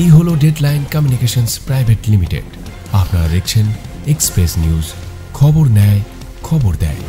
এই হলো deadline communications private limited. আপনারা দেখছেন এক্সপ্রেস নিউজ, খবর নেয় খবর দেয়।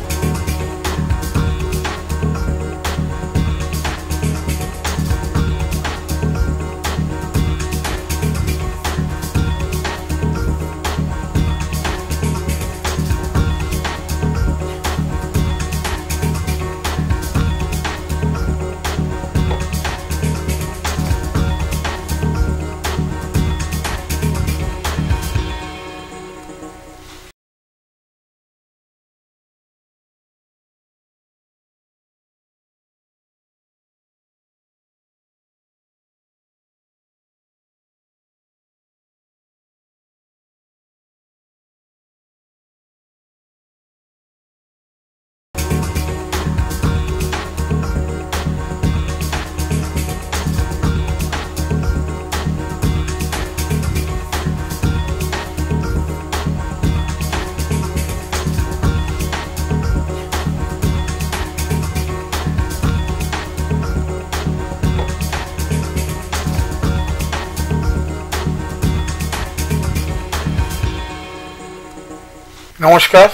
নমস্কার,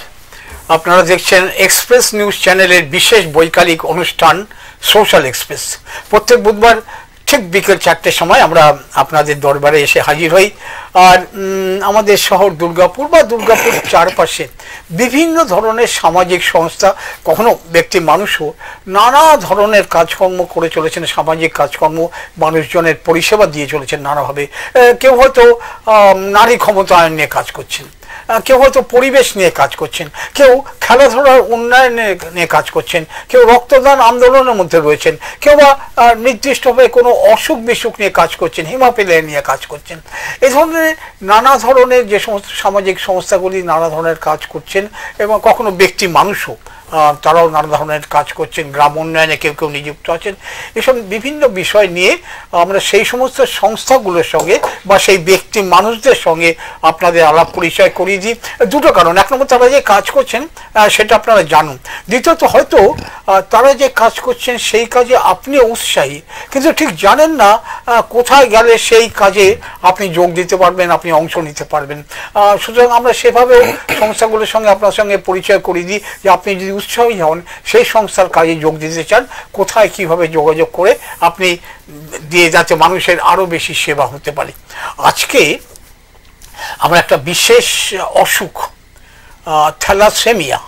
আপনারা দেখছেন এক্সপ্রেস নিউজ চ্যানেলের বিশেষ বৈকালিক অনুষ্ঠান সোশ্যাল এক্সপ্রেস। প্রত্যেক বুধবার ঠিক বিকেল 4টের সময় আমরা আপনাদের দরবারে এসে হাজির হই। আর আমাদের শহর দুর্গাপুর বা দুর্গাপুর চারপাশে বিভিন্ন ধরনের সামাজিক সংস্থা, কখনো ব্যক্তি মানুষও নানা ধরনের কাজকর্ম করে চলেছেন। সামাজিক কাজকর্ম মানুষজনের পরিষেবা দিয়ে চলেছেন নানাভাবে। কেউ হয়তো নারী ক্ষমতায়ন নিয়ে কাজ করছেন, কেউ হয়তো পরিবেশ নিয়ে কাজ করছেন, কেউ খেলাধুলার উন্নয়ন নিয়ে কাজ করছেন, কেউ রক্তদান আন্দোলনের মধ্যে রয়েছেন, কেউ বা নির্দিষ্টভাবে কোনো অসুখ বিসুখ নিয়ে কাজ করছেন, হিমাপিলিয়া নিয়ে কাজ করছেন। এ ধরনের নানা ধরনের যে সমস্ত সামাজিক সংস্থাগুলি নানা ধরনের কাজ করছেন এবং কখনো ব্যক্তি মানুষও তারাও নানা ধরনের কাজ করছেন, গ্রাম উন্নয়নে কেউ কেউ নিযুক্ত আছেন। এসব বিভিন্ন বিষয় নিয়ে আমরা সেই সমস্ত সংস্থাগুলোর সঙ্গে বা সেই ব্যক্তি মানুষদের সঙ্গে আপনাদের আলাপ পরিচয় করিয়ে দিই। দুটো কারণ, এক নম্বর তারা যে কাজ করছেন সেটা আপনারা জানুন, দ্বিতীয়ত হয়তো তারা যে কাজ করছেন সেই কাজে আপনি উৎসাহী, কিন্তু ঠিক জানেন না কোথায় গেলে সেই কাজে আপনি যোগ দিতে পারবেন, আপনি অংশ নিতে পারবেন। সুতরাং আমরা সেভাবেও সংস্থাগুলোর সঙ্গে আপনার সঙ্গে পরিচয় করিয়ে দিই যে আপনি যদি উৎসাহী হন, সেই সংস্থার কাজে যোগ দিতে চান, কোথায় কিভাবে যোগাযোগ করে আপনি দিয়ে যাতে মানুষের আরও বেশি সেবা হতে পারে। আজকে আমরা একটা বিশেষ অসুখ থ্যালাসেমিয়া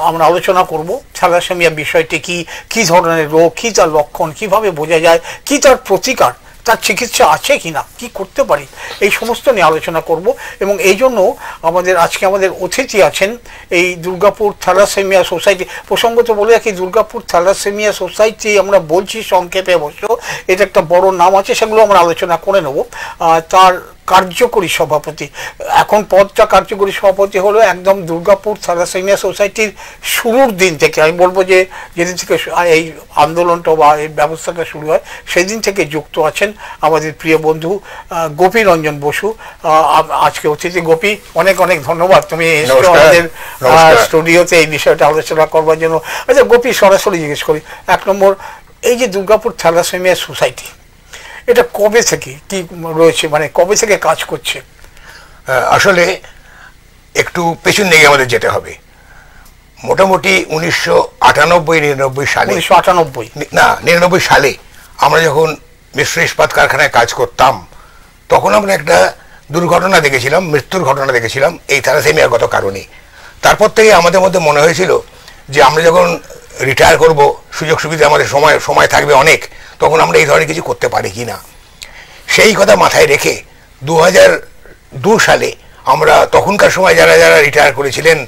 আমরা আলোচনা করব। থ্যালাসেমিয়া বিষয়টি কি, কী ধরনের রোগ, কী তার লক্ষণ, কিভাবে বোঝা যায়, কী তার প্রতিকার, তার চিকিৎসা আছে কি না, কী করতে পারি, এই সমস্ত নিয়ে আলোচনা করব। এবং এই জন্য আজকে আমাদের অতিথি আছেন এই দুর্গাপুর থ্যালাসেমিয়া সোসাইটি। প্রসঙ্গত বলে রাখি, দুর্গাপুর থ্যালাসেমিয়া সোসাইটি আমরা বলছি সংক্ষেপে, অবশ্য এটা একটা বড় নাম আছে, সেগুলো আমরা আলোচনা করে নেব। তার কার্যকরী সভাপতি, এখন পদটা কার্যকরী সভাপতি হলো একদম দুর্গাপুর থ্যালাসেমিয়া সোসাইটির শুরুর দিন থেকে, আমি বলবো যে যেদিন থেকে এই আন্দোলনটা বা এই ব্যবস্থাটা শুরু হয় সেদিন থেকে যুক্ত আছেন আমাদের প্রিয় বন্ধু গোপী রঞ্জন বসু। আজকে অতিথি গোপী, অনেক অনেক ধন্যবাদ তুমি আমাদের স্টুডিওতে এই বিষয়টা আলোচনা করবার জন্য। আচ্ছা গোপী, সরাসরি জিজ্ঞেস করি, এক নম্বর, এই যে দুর্গাপুর থ্যালাসেমিয়া সোসাইটি, এটা কবে থেকে কি রয়েছে, মানে কবে থেকে কাজ করছে? আসলে একটু পেছন দিকে আমাদের যেতে হবে। মোটামুটি 1998-99 সালে, 1999 সালে আমরা যখন মিশ্র ইস্পাত কারখানায় কাজ করতাম, তখন আমরা একটা দুর্ঘটনা দেখেছিলাম, মৃত্যুর ঘটনা দেখেছিলাম এই থ্যালাসেমিয়ার গত কারণে। তারপর থেকে আমাদের মধ্যে মনে হয়েছিল যে আমরা যখন রিটায়ার করব, সুযোগ সুবিধা আমাদের সময় থাকবে অনেক, তখন আমরা এই ধরনের কিছু করতে পারি কি না। সেই কথা মাথায় রেখে 2002 সালে আমরা তখনকার সময় যারা যারা রিটায়ার করেছিলেন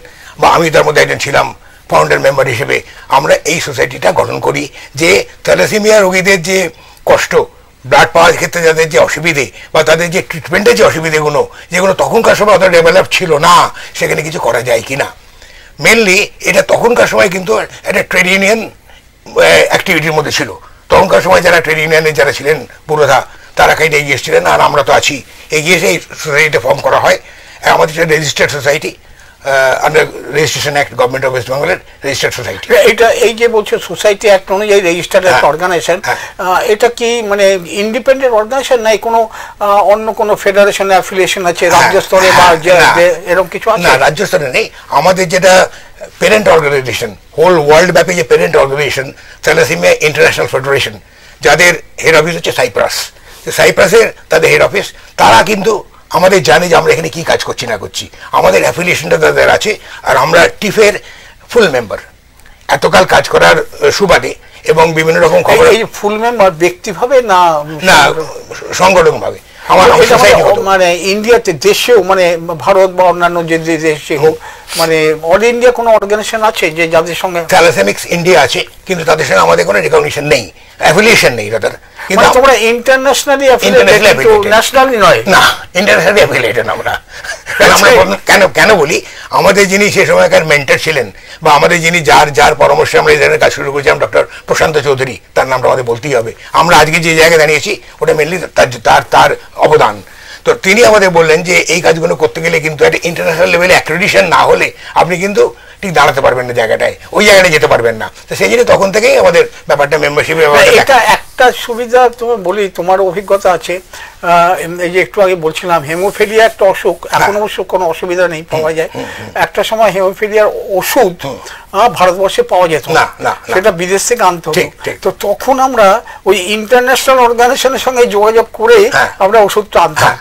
বা আমি তার মধ্যে একজন ছিলাম ফাউন্ডার মেম্বার হিসেবে, আমরা এই সোসাইটিটা গঠন করি যে থ্যালাসেমিয়া রোগীদের যে কষ্ট, ব্লাড পাওয়ার ক্ষেত্রে যাদের যে অসুবিধে বা তাদের যে ট্রিটমেন্টের যে অসুবিধেগুলো, যেগুলো তখনকার সময় অত ডেভেলপ ছিল না, সেখানে কিছু করা যায় কি না। মেনলি এটা তখনকার সময় কিন্তু একটা ট্রেড ইউনিয়ন অ্যাক্টিভিটির মধ্যে ছিল। তখনকার সময় যারা ট্রেড ইউনিয়নে যারা ছিলেন পুরোধা, তারা কাইন্ড এগিয়ে এসেছিলেন, আর আমরা তো আছি, এগিয়ে এসে এই সোসাইটিটা ফর্ম করা হয়। আমাদের একটা registered society, under registration act, government of West বেঙ্গলের রেজিস্টার্ড সোসাইটি। এটা এই যে বলছে সোসাইটি অ্যাক্ট অনুযায়ী রেজিস্টার্ড একটা অর্গানাইজেশন, এটা কি মানে ইন্ডিপেন্ডেন্ট অর্গানাইজেশন নাই কোনো অন্য কোনো ফেডারেশন অ্যাফিলিয়েশন আছে রাজ্য স্তরে বা এরকম কিছু আছে? না, রাজ্য স্তরে নেই। আমাদের যেটা পেরেন্ট অর্গানাইজেশন, হোল ওয়ার্ল্ড ব্যাপী যে parent organisation thalassemia international federation, যাদের হেড অফিস হচ্ছে সাইপ্রাস, সাইপ্রাসের তাদের হেড অফিস, তারা কিন্তু আমাদের জানে যে আমরা এখানে কি কাজ করছি না করছি, আমাদের অ্যাফিলিয়েশনটা তাদের আছে, আর আমরা টিফের ফুল মেম্বার এতকাল কাজ করার সুবাদে এবং বিভিন্ন রকম খবর। এই ফুল মেম্বার ব্যক্তিভাবে না না সংগঠনভাবে? মানে ইন্ডিয়াতে দেশেও মানে ভারত বা অন্যান্য যে দেশে হোক মানে অল ইন্ডিয়া কোনো অর্গানাইজেশন আছে যে যাদের সঙ্গে? থ্যালাসেমিক্স ইন্ডিয়া আছে, কিন্তু তাদের সঙ্গে আমাদের কোনো রেকগনিশন নেই, অ্যাফিলিয়েশন নেই তাদের। কিন্তু তোমরা ইন্টারন্যাশনালি অ্যাফিলিয়েটেড, ন্যাশনালি নয়? না, ইন্টারন্যাশনালি অ্যাফিলিয়েটেড আমরা। কেন বলি, আমাদের যিনি সে সময়কার মেন্টর ছিলেন বা আমাদের যিনি যার পরামর্শে আমরা এই ধরনের কাজ শুরু করেছিলাম, ডক্টর প্রশান্ত চৌধুরী, তার নামটা আমাদের বলতেই হবে। আমরা আজকে যে জায়গায় দাঁড়িয়েছি ওটা মেনলি তার অবদান। তো তিনি আমাদের বললেন যে এই কাজগুলো করতে গেলে কিন্তু একটা ইন্টারন্যাশনাল লেভেলে অ্যাক্রেডিটেশন না হলে আপনি কিন্তু ঠিক দাঁড়াতে পারবেন না জায়গাটায়, ওই জায়গাটায় যেতে পারবেন না। তো সেই জন্য তখন থেকেই আমাদের ব্যাপারটা মেম্বারশিপের এটা একটা সুবিধা তোমার বলি, তোমার অভিজ্ঞতা আছে। এই যে একটু আগে বলছিলাম হেমোফিলিয়া একটা অসুখ, এখন অবশ্য কোনো অসুবিধা নেই, পাওয়া যায়। একটা সময় হেমোফিলিয়ার ওষুধ ভারতবর্ষে পাওয়া যেত না, সেটা বিদেশ থেকে আনতে হতো। তো তখন আমরা ওই ইন্টারন্যাশনাল অর্গানাইজেশনের সঙ্গে যোগাযোগ করে আমরা ওষুধটা আনতাম।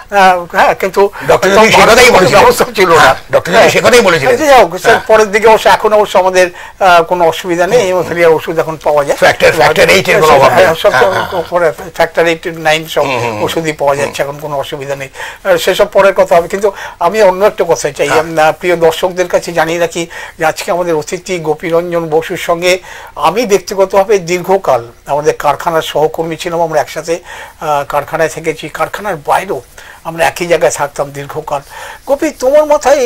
হ্যাঁ, কিন্তু ব্যবস্থা ছিল না। পরের দিকে অবশ্য এখন অবশ্য আমাদের কোনো অসুবিধা নেই, হেমোফিলিয়ার ওষুধ এখন পাওয়া যায়। ফ্যাক্টর 8 9 সব ওষুধই পাওয়া যাচ্ছে, এখন কোনো অসুবিধা নেই। সেসব পরের কথা হবে। কিন্তু আমি অন্য একটা কথা চাই, প্রিয় দর্শকদের কাছে জানিয়ে রাখি যে আজকে আমাদের অতিথি গোপীরঞ্জন বসুর সঙ্গে আমি ব্যক্তিগতভাবে দীর্ঘকাল আমাদের কারখানার সহকর্মী ছিলাম, আমরা একসাথে কারখানায় থেকেছি, কারখানার বাইরেও আমরা একই জায়গায় থাকতাম দীর্ঘকাল। গোপী, তোমার মাথায়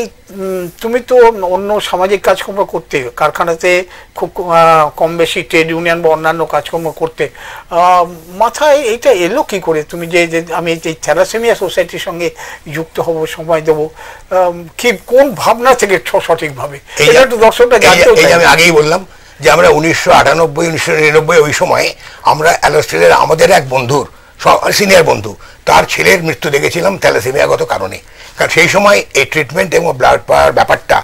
তুমি তো অন্য সামাজিক কাজকর্ম করতে, কারখানাতে খুব কম বেশি ট্রেড ইউনিয়ন বা অন্যান্য কাজকর্ম করতে, মাথায় এইটা এলো কি করে তুমি যে আমি এই থ্যালাসেমিয়া সোসাইটির সঙ্গে যুক্ত হব, সময় দেবো, কি কোন ভাবনা থেকে সঠিকভাবে এটা একটু দর্শকরা জানতে? আমি আগেই বললাম যে আমরা 1998 1999 ওই সময়ে আমরা অ্যালোস্টেলের আমাদের এক বন্ধুর সিনিয়র বন্ধু, তার ছেলের মৃত্যু দেখেছিলাম থ্যালাসেমিয়াগত কারণে। কারণ সেই সময় এই ট্রিটমেন্ট এবং ব্লাড পাওয়ার ব্যাপারটা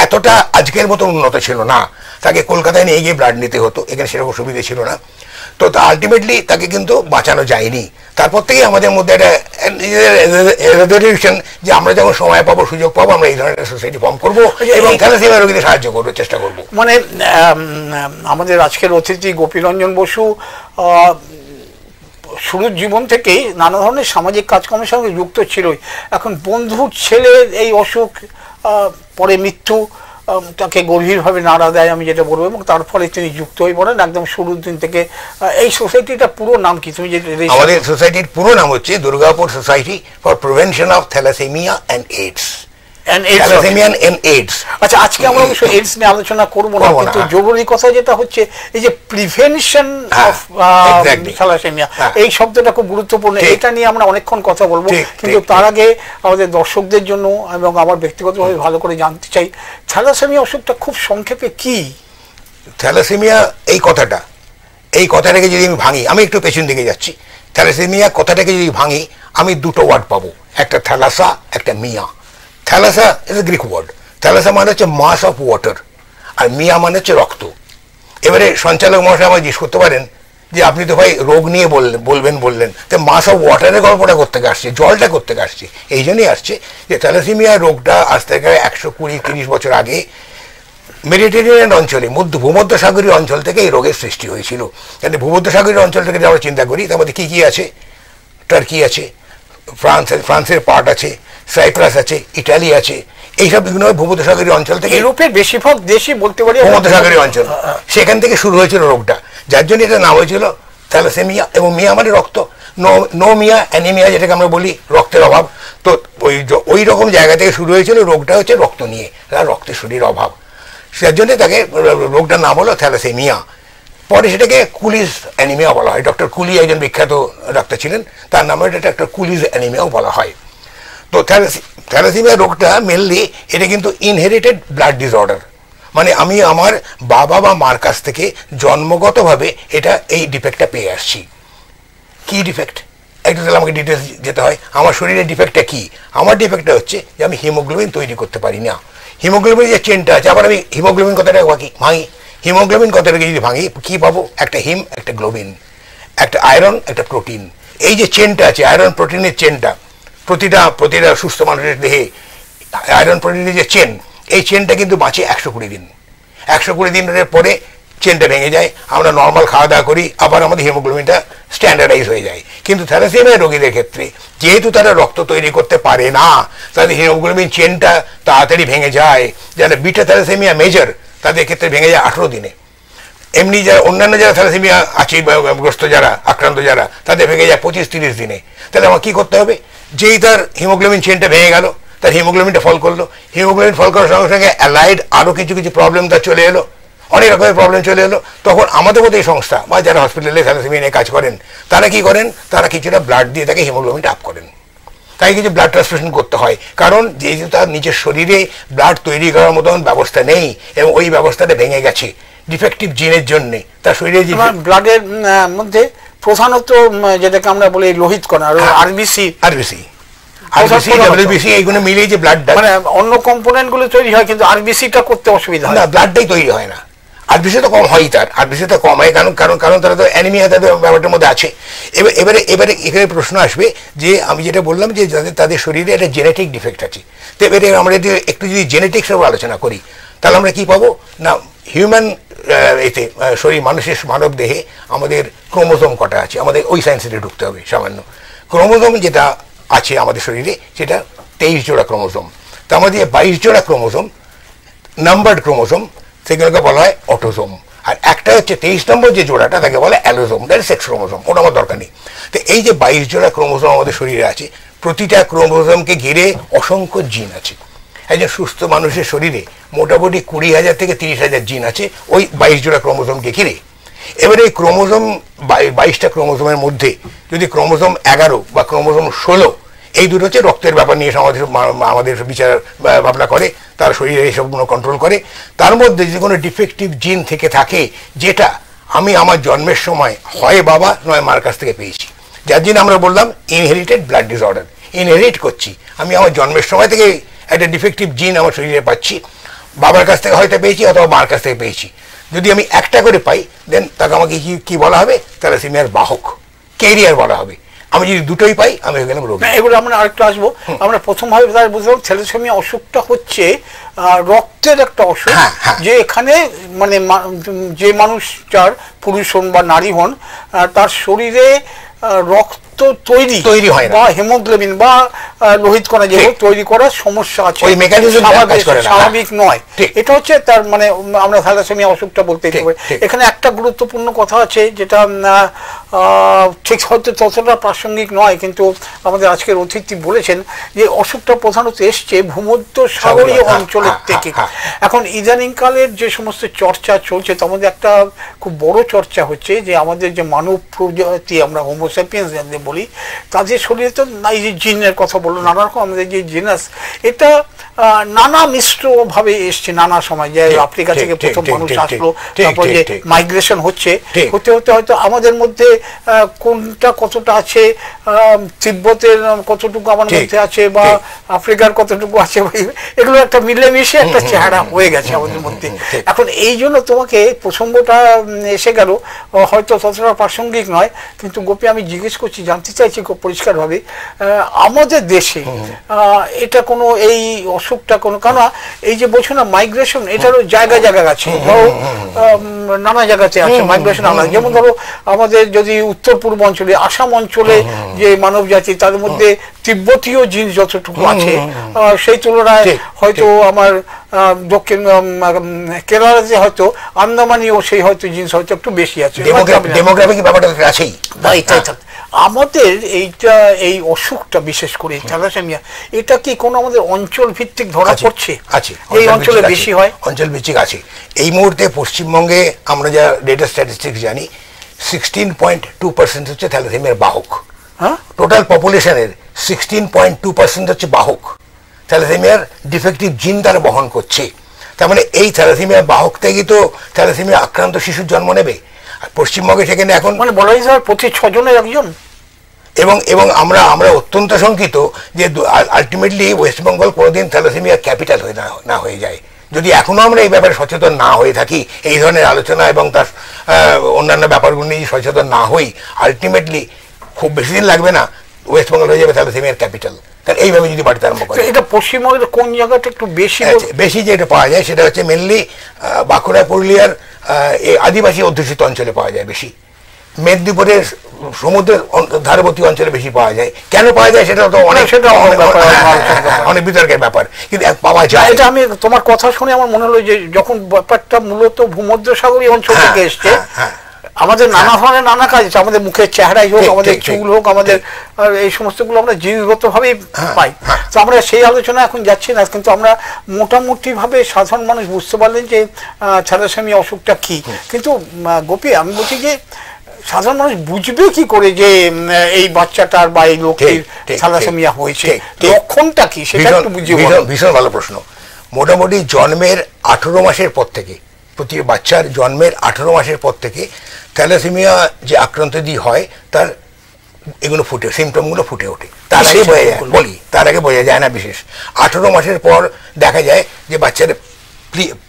এতটা আজকের মতো উন্নত ছিল না, তাকে কলকাতায় নিয়ে গিয়ে ব্লাড নিতে হতো, এখানে সেরকম সুবিধা ছিল না। তো আলটিমেটলি তাকে কিন্তু বাঁচানো যায়নি। তারপর থেকেই আমাদের মধ্যে একটা রেজলিউশন যে আমরা যখন সময় পাবো, সুযোগ পাবো, আমরা এই ধরনের সোসাইটি ফর্ম করবো এবং থ্যালাসেমিয়া রোগীদের সাহায্য করবো, চেষ্টা করবো। মানে আমাদের আজকের অতিথি গোপীরঞ্জন বসু শুরুর জীবন থেকেই নানা ধরনের সামাজিক কাজকর্মের সঙ্গে যুক্ত ছিলই। এখন বন্ধুর ছেলের এই অসুখ, পরে মৃত্যু তাকে গভীরভাবে নাড়া দেয়, আমি যেটা বলবো, এবং তার ফলে তিনি যুক্ত হয়ে পড়েন একদম শুরুর দিন থেকে। এই সোসাইটিটা পুরো নাম কি? তুমি যে আমাদের সোসাইটির পুরো নাম হচ্ছে Durgapur society for prevention of thalassemia and AIDS. আচ্ছা, আজকে আমরা অবশ্য এইডস নিয়ে আলোচনা করবো না, কিন্তু জরুরি কথা যেটা হচ্ছে এই যে প্রিভেনশন অফ থ্যালাসেমিয়া, এই শব্দটা খুব গুরুত্বপূর্ণ, এটা নিয়ে আমরা অনেকক্ষণ কথা বলবো। কিন্তু তার আগে আমাদের দর্শকদের জন্য এবং আমার ব্যক্তিগতভাবে ভালো করে জানতে চাই, থ্যালাসেমিয়া অসুখটা খুব সংক্ষেপে কি? থ্যালাসেমিয়া এই কথাটাকে যদি আমি ভাঙি, আমি একটু পেছন দিকে যাচ্ছি, থ্যালাসেমিয়া কথাটাকে যদি ভাঙি আমি দুটো ওয়ার্ড পাবো, একটা থ্যালাসা, একটা মিয়া। থ্যালাসা ইজ এ গ্রিক ওয়ার্ড। থ্যালাসা মানে হচ্ছে মাস অফ ওয়াটার, আর মিয়া মানে হচ্ছে রক্ত। এবারে সঞ্চালক মহাশয় আমায় জিজ্ঞেস করতে পারেন যে আপনি তো ভাই রোগ নিয়ে বললেন, তো মাস অফ ওয়াটারের গল্পটা করতে আসছে, জলটা করতে আসছে। এই জন্যই আসছে যে থ্যালাসেমিয়া রোগটা আজ থেকে 120-30 বছর আগে মেডিটেরিয়ান অঞ্চলে, ভূমধ্যসাগরীয় অঞ্চল থেকে এই রোগের সৃষ্টি হয়েছিল। কিন্তু ভূমধ্যসাগরীয় অঞ্চল থেকে যদি আমরা চিন্তা করি, তার মধ্যে কী আছে? টার্কি আছে, ফ্রান্সের পার্ট আছে, সাইপ্রাস আছে, ইটালি আছে, এইসব বিভিন্ন ভূমধ্যসাগরীয় অঞ্চল থেকে, ইউরোপের বেশিরভাগ দেশই বলতে পারি ভূমধ্যসাগরীয় অঞ্চল, সেখান থেকে শুরু হয়েছিল রোগটা, যার জন্য এটা নাম হয়েছিল থ্যালাসেমিয়া। এবং মিয়া মানে রক্ত, নো মিয়া অ্যানিমিয়া যেটাকে আমরা বলি, রক্তের অভাব। তো ওই রকম জায়গা থেকে শুরু হয়েছিল রোগটা, হচ্ছে রক্ত নিয়ে, রক্তের শরীর অভাব, যার জন্য তাকে রোগটার নাম হলো থ্যালাসেমিয়া। পরে সেটাকে কুলিজ অ্যানিমিয়া বলা হয়। ডক্টর কুলি একজন বিখ্যাত ডাক্তার ছিলেন, তার নামে এটা ডক্টর কুলিজ অ্যানিমিয়াও বলা হয়। তো থ্যালাসেমিয়া রোগটা মেনলি এটা কিন্তু ইনহেরিটেড ব্লাড ডিসঅর্ডার, মানে আমি আমার বাবা বা মার কাছ থেকে জন্মগতভাবে এটা এই ডিফেক্টটা পেয়ে আসছি। কি ডিফেক্ট একটু তাহলে আমাকে ডিটেলস যেতে হয়। আমার শরীরের ডিফেক্টটা কি? আমার ডিফেক্টটা হচ্ছে যে আমি হিমোগ্লোবিন তৈরি করতে পারি না। হিমোগ্লোবিন যে চেনটা আছে, আবার আমি হিমোগ্লোবিন কথাটা ভাঙি, হিমোগ্লোবিন কথাটাকে যদি ভাঙি কি পাবো? একটা হিম, একটা গ্লোবিন, একটা আয়রন, একটা প্রোটিন। এই যে চেনটা আছে আয়রন প্রোটিনের চেনটা, প্রতিটা সুস্থ মানুষের দেহে আয়রন প্রোটিনের যে চেন, এই চেনটা কিন্তু বাঁচে 120 দিন। 120 দিনের পরে চেনটা ভেঙে যায়, আমরা নর্মাল খাওয়া দাওয়া করি, আবার আমাদের হিমোগ্লোবিনটা স্ট্যান্ডার্ডাইজ হয়ে যায়। কিন্তু থ্যালাসেমিয়া রোগীদের ক্ষেত্রে যেহেতু তারা রক্ত তৈরি করতে পারে না, তাদের হিমোগ্লোবিন চেনটা তাড়াতাড়ি ভেঙে যায়। যারা বিটা থ্যালাসেমিয়া মেজর তাদের ক্ষেত্রে ভেঙে যায় 18 দিনে। এমনি যারা অন্যান্য যারা থ্যালাসেমিয়া আছে গ্রস্ত যারা আক্রান্ত যারা, তাদের ভেঙে যায় 25-30 দিনে। তাহলে আমার কি করতে হবে? যেই তার হিমোগ্লোবিন চেনটা ভেঙে গেল, তার হিমোগ্লোবিনটা ফল করলো, হিমোগ্লোবিন ফল করার সঙ্গে সঙ্গে অ্যালাইড আরও কিছু প্রবলেম তার চলে এলো, অনেক রকমের প্রবলেম চলে এলো। তখন আমাদের মতো এই সংস্থা বা যারা হসপিটালে থ্যালাসেমিয়া নিয়ে কাজ করেন তারা কি করেন? তারা কিছুটা ব্লাড দিয়ে তাকে হিমোগ্লোবিনটা আপ করেন। তাই কিছু ব্লাড ট্রান্সফিউশন করতে হয়, কারণ যেহেতু তার নিজের শরীরে ব্লাড তৈরি করার মতন ব্যবস্থা নেই এবং ওই ব্যবস্থাটা ভেঙে গেছে ডিফেক্টিভ জিনের জন্য। তার শরীরে যে ব্লাডের মধ্যে প্রধানত যেটাকে আমরা বলি লোহিত কণা, আরবিসি এইগুলো মিলিয়ে যে ব্লাড, মানে অন্য কম্পোনেন্ট গুলো তৈরি হয় কিন্তু আরবিসিটা করতে অসুবিধা হয় না, ব্লাডটাই তৈরি হয় না। আরবিসি তো কম হয়, তার আরবিসি তো কম হয় কারণ তারা তো অ্যানিমিয়া তাদের ব্যাপারটার মধ্যে আছে। এবারে এখানে প্রশ্ন আসবে যে আমি যেটা বললাম যে তাদের শরীরে একটা জেনেটিক ডিফেক্ট আছে। তো এবারে আমরা যদি একটু যদি জেনেটিক্স এর আলোচনা করি তাহলে আমরা কি পাবো না, হিউম্যান এতে শরীর মানব দেহে আমাদের ক্রোমোজোম কটা আছে, আমাদের ওই সায়েন্সে ঢুকতে হবে সামান্য। ক্রোমোজোম যেটা আছে আমাদের শরীরে সেটা 23 জোড়া ক্রোমোজোম। তো আমাদের 22 জোড়া ক্রোমোজোম নাম্বারড ক্রোমোজোম, সেগুলোকে বলা হয় অটোজোম। আর একটা হচ্ছে 23 নম্বর যে জোড়াটা তাকে বলে অ্যালোজোম, দ্যাট সেক্স ক্রোমোজোম, ওটা আমার দরকার নেই। তো এই যে 22 জোড়া ক্রোমোজোম আমাদের শরীরে আছে, প্রতিটা ক্রোমোজোমকে ঘিরে অসংখ্য জিন আছে। একজন সুস্থ মানুষের শরীরে মোটামুটি 20,000 থেকে 30,000 জিন আছে ওই 22 জোড়া ক্রোমোজোমকে ঘিরে। এবারে এই ক্রোমোজোম 22টা ক্রোমোজোমের মধ্যে যদি ক্রোমোজোম 11 বা ক্রোমোজোম 16, এই দুটো হচ্ছে রক্তের ব্যাপার নিয়ে আমাদের বিচার ভাবনা করে, তার শরীরে এইসবগুলো কন্ট্রোল করে। তার মধ্যে যে কোনো ডিফেক্টিভ জিন থেকে থাকে যেটা আমি আমার জন্মের সময় হয় বাবা নয় মার কাছ থেকে পেয়েছি, যার জন্য আমরা বললাম ইনহেরিটেড ব্লাড ডিসঅর্ডার। ইনহেরিট করছি, আমি আমার জন্মের সময় থেকে একটা ডিফেক্টিভ জিন আমার শরীরে পাচ্ছি, বাবার কাছ থেকে হয়তো পেয়েছি অথবা মার কাছ থেকে পেয়েছি। যদি আমি একটা করে পাই দেন তাকে আমাকে কি বলা হবে? থ্যালাসেমিয়ার বাহক, ক্যারিয়ার বলা হবে। আমি যদি দুটোই পাই আমি হয়ে গেলাম রোগী। এগুলো আমরা আরেকটু আসবো। আমরা প্রথমভাবে বুঝলাম থ্যালাসেমিয়া অসুখটা হচ্ছে রক্তের একটা অসুখ, যে এখানে মানে যে মানুষ যার পুরুষ হন বা নারী হন তার শরীরে রক্ত তৈরি হয় বা হিমোগ্লোবিন বা লোহিত কণা যে তৈরি করার সমস্যা আছে, স্বাভাবিক নয়। এটা হচ্ছে তার মানে আমরা থ্যালাসেমিয়া অসুখটা বলতে পারি। এখানে একটা গুরুত্বপূর্ণ কথা আছে যেটা ঠিক হয়তো ততটা প্রাসঙ্গিক নয়, কিন্তু আমাদের আজকের অতিথি বলেছেন যে অসুখটা প্রধানত এসছে ভূমধ্য সাগরীয় অঞ্চলের থেকে। এখন ইদানিংকালের যে সমস্ত চর্চা চলছে তার মধ্যে একটা খুব বড় চর্চা হচ্ছে যে আমাদের যে মানব প্রজাতি আমরা হোমোসেপিয়েন্স যাদের বলি, তাদের শরীরে তো এই যে জিনের কথা বললো, নানা রকম আমাদের যে জিনাস, এটা নানা মিশ্র ভাবে এসছে নানা সময়। যে আফ্রিকা থেকে প্রথম মানুষ আসলো, তারপরে যে মাইগ্রেশন হতে হতে হয়তো আমাদের মধ্যে কোনটা কতটা আছে, তিব্বতের কতটুকু আমার মধ্যে আছে বা আফ্রিকার কতটুকু আছে, এগুলো একটা মিলেমিশে একটা চেহারা হয়ে গেছে আমাদের মধ্যে। এখন এই জন্য তোমাকে প্রসঙ্গটা এসে গেল, হয়তো ততটা প্রাসঙ্গিক নয়, কিন্তু গোপী আমি জিজ্ঞেস করছি, জানতে চাইছি খুব পরিষ্কারভাবে, আমাদের দেশে এটা কোনো এই অসুখটা কোনো, কারণ এই যে বলছো না মাইগ্রেশন, এটারও জায়গা আছে, ধরো নানা জায়গাতে আছে মাইগ্রেশন। যেমন ধরো আমাদের যদি উত্তর পূর্ব অঞ্চলে আসাম অঞ্চলে যে মানব জাতি তাদের মধ্যে তিব্বতীয় জিনিস যতটুকু আছে সেই তুলনায় হয়তো আমার দক্ষিণ কেরালাতে হয়তো আন্দামানীয় সেই হয়তো জিনিস হয়তো একটু বেশি আছে। আমাদের এইটা এই অসুখটা বিশেষ করে থ্যালাসেমিয়া, এটা কি কোনো আমাদের অঞ্চল ভিত্তিক ধরা পড়ছে? আছে, এই অঞ্চলে বেশি হয়, অঞ্চল ভিত্তিক আছে। এই মুহূর্তে পশ্চিমবঙ্গে আমরা যা ডেটা স্ট্যাটিস্টিক্স জানি 16.2% হচ্ছে থ্যালাসেমিয়ার বাহক। টোটাল পপুলেশনের 16.2% হচ্ছে বাহক। থ্যালাসেমিয়ার ডিফেক্টিভ জিন তারা বহন করছে। তার মানে এই থ্যালাসেমিয়া বাহক থেকে তো থ্যালাসেমিয়া আক্রান্ত শিশুর জন্ম নেবে। পশ্চিমবঙ্গে সেখানে এখন মানে বলা যায় প্রতি 6 জনের একজন। এবং আমরা অত্যন্ত শঙ্কিত যে আলটিমেটলি ওয়েস্টবেঙ্গল কোনোদিন থ্যালাসেমিয়া ক্যাপিটাল না হয়ে যায়। যদি এখনো আমরা এই ব্যাপারে সচেতন না হয়ে থাকি, এই ধরনের আলোচনা এবং তার অন্যান্য ব্যাপারগুলো নিয়ে সচেতন না হই, আলটিমেটলি খুব বেশি দিন লাগবে না ওয়েস্টবেঙ্গল হয়ে যাবে থ্যালাসেমিয়ার ক্যাপিটাল। তাহলে এইভাবে যদি বাড়িতে আরম্ভ করে। এটা পশ্চিমবঙ্গের কোন জায়গাটা একটু বেশি যেটা পাওয়া যায় সেটা হচ্ছে মেনলি বাঁকুড়া, পুরুলিয়ার আদিবাসী অধ্যুষিত অঞ্চলে পাওয়া যায় বেশি। মেদিনীপুরের সমুদ্রের ধারবর্তী অঞ্চলে বেশি পাওয়া যায়। কেন পাওয়া যায় সেটা তো অনেক বিতর্কের ব্যাপার, কিন্তু পাওয়া যায়। এটা আমি তোমার কথা শুনে আমার মনে হলো যে যখন ব্যাপারটা মূলত ভূমধ্যসাগরীয় অঞ্চল থেকে এসছে, আমাদের নানা ধরনের নানা কাজ আছে, আমাদের মুখের চেহারাই হোক, আমাদের চুল হোক, আমাদের এই সমস্তগুলো আমরা জিনিসগত ভাবেই পাই। তো আমরা সেই আলোচনা এখন যাচ্ছি না, কিন্তু আমরা মোটামুটি ভাবে সাধারণ মানুষ বুঝতে পারলেন যে থ্যালাসেমিয়া অসুখটা কি। কিন্তু গোপী, আমি বলছি যে সাধারণ মানুষ বুঝবে কি করে যে এই বাচ্চাটার বা এই লোকের থ্যালাসেমিয়া হয়েছে, লক্ষণটা কি সেটা একটু বুঝিয়ে বলো। ভীষণ ভালো প্রশ্ন। মোটামুটি জন্মের 18 মাসের পর থেকে, প্রতি বাচ্চার জন্মের 18 মাসের পর থেকে থ্যালাসেমিয়া যে আক্রান্ত হয় তার এগুলো সিমটমগুলো ফুটে ওঠে। তার আগে বোঝা যায়, তার আগে বোঝা যায় না। বিশেষ 18 মাসের পর দেখা যায় যে বাচ্চার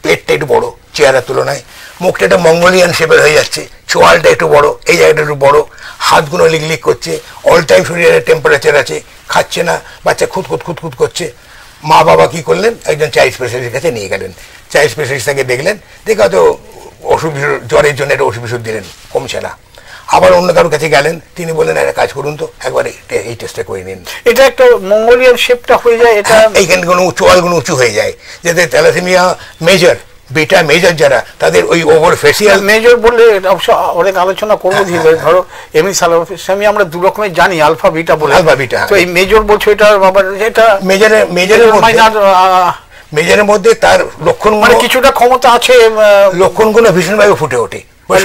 পেটটা একটু বড় চেহারার তুলনায়, মুখটা একটা মঙ্গোলিয়ান শেপের হয়ে যাচ্ছে, চোয়ালটা একটু বড়, এই জায়গাটা একটু বড়, হাতগুলো লিক করছে, অল টাইম শরীরের টেম্পারেচার আছে, খাচ্ছে না, বাচ্চা খুঁত করছে। মা বাবা কি করলেন, একজন চাইল্ড স্পেশালিস্টের কাছে নিয়ে গেলেন। চাইল্ড স্পেশালিস্ট তাকে দেখলেন, দেখে হয়তো অসুখ জ্বরের জন্য একটা ওষুধ দিলেন, কমছে না। আবার অন্য কারোর কাছে গেলেন, তিনি বললেন একটা কাজ করুন তো, একবার এই টেস্টটা করে নিন। এটা একটা মঙ্গোলিয়ান শেপটা হয়ে যায়, এটা এইখানে কোনো চোয়ালগুলো উঁচু হয়ে যায়, যাতে থ্যালাসেমিয়া মেজর, বেটা মেজর যারা, তাদের ওই ওভার ফেসিয়াল মেজর বললে অবশ্য অনেক আলোচনা করবো। ধরো এমনি থ্যালাসেমিয়া আমরা 2 রকমের জানি, আলফা বিটা বলে। আলফা বিটা, তো এই মেজর বলছো, এটা মেজরের মধ্যে তার লক্ষণ, মানে কিছুটা ক্ষমতা আছে, লক্ষণগুলো ভীষণভাবে ফুটে ওঠে।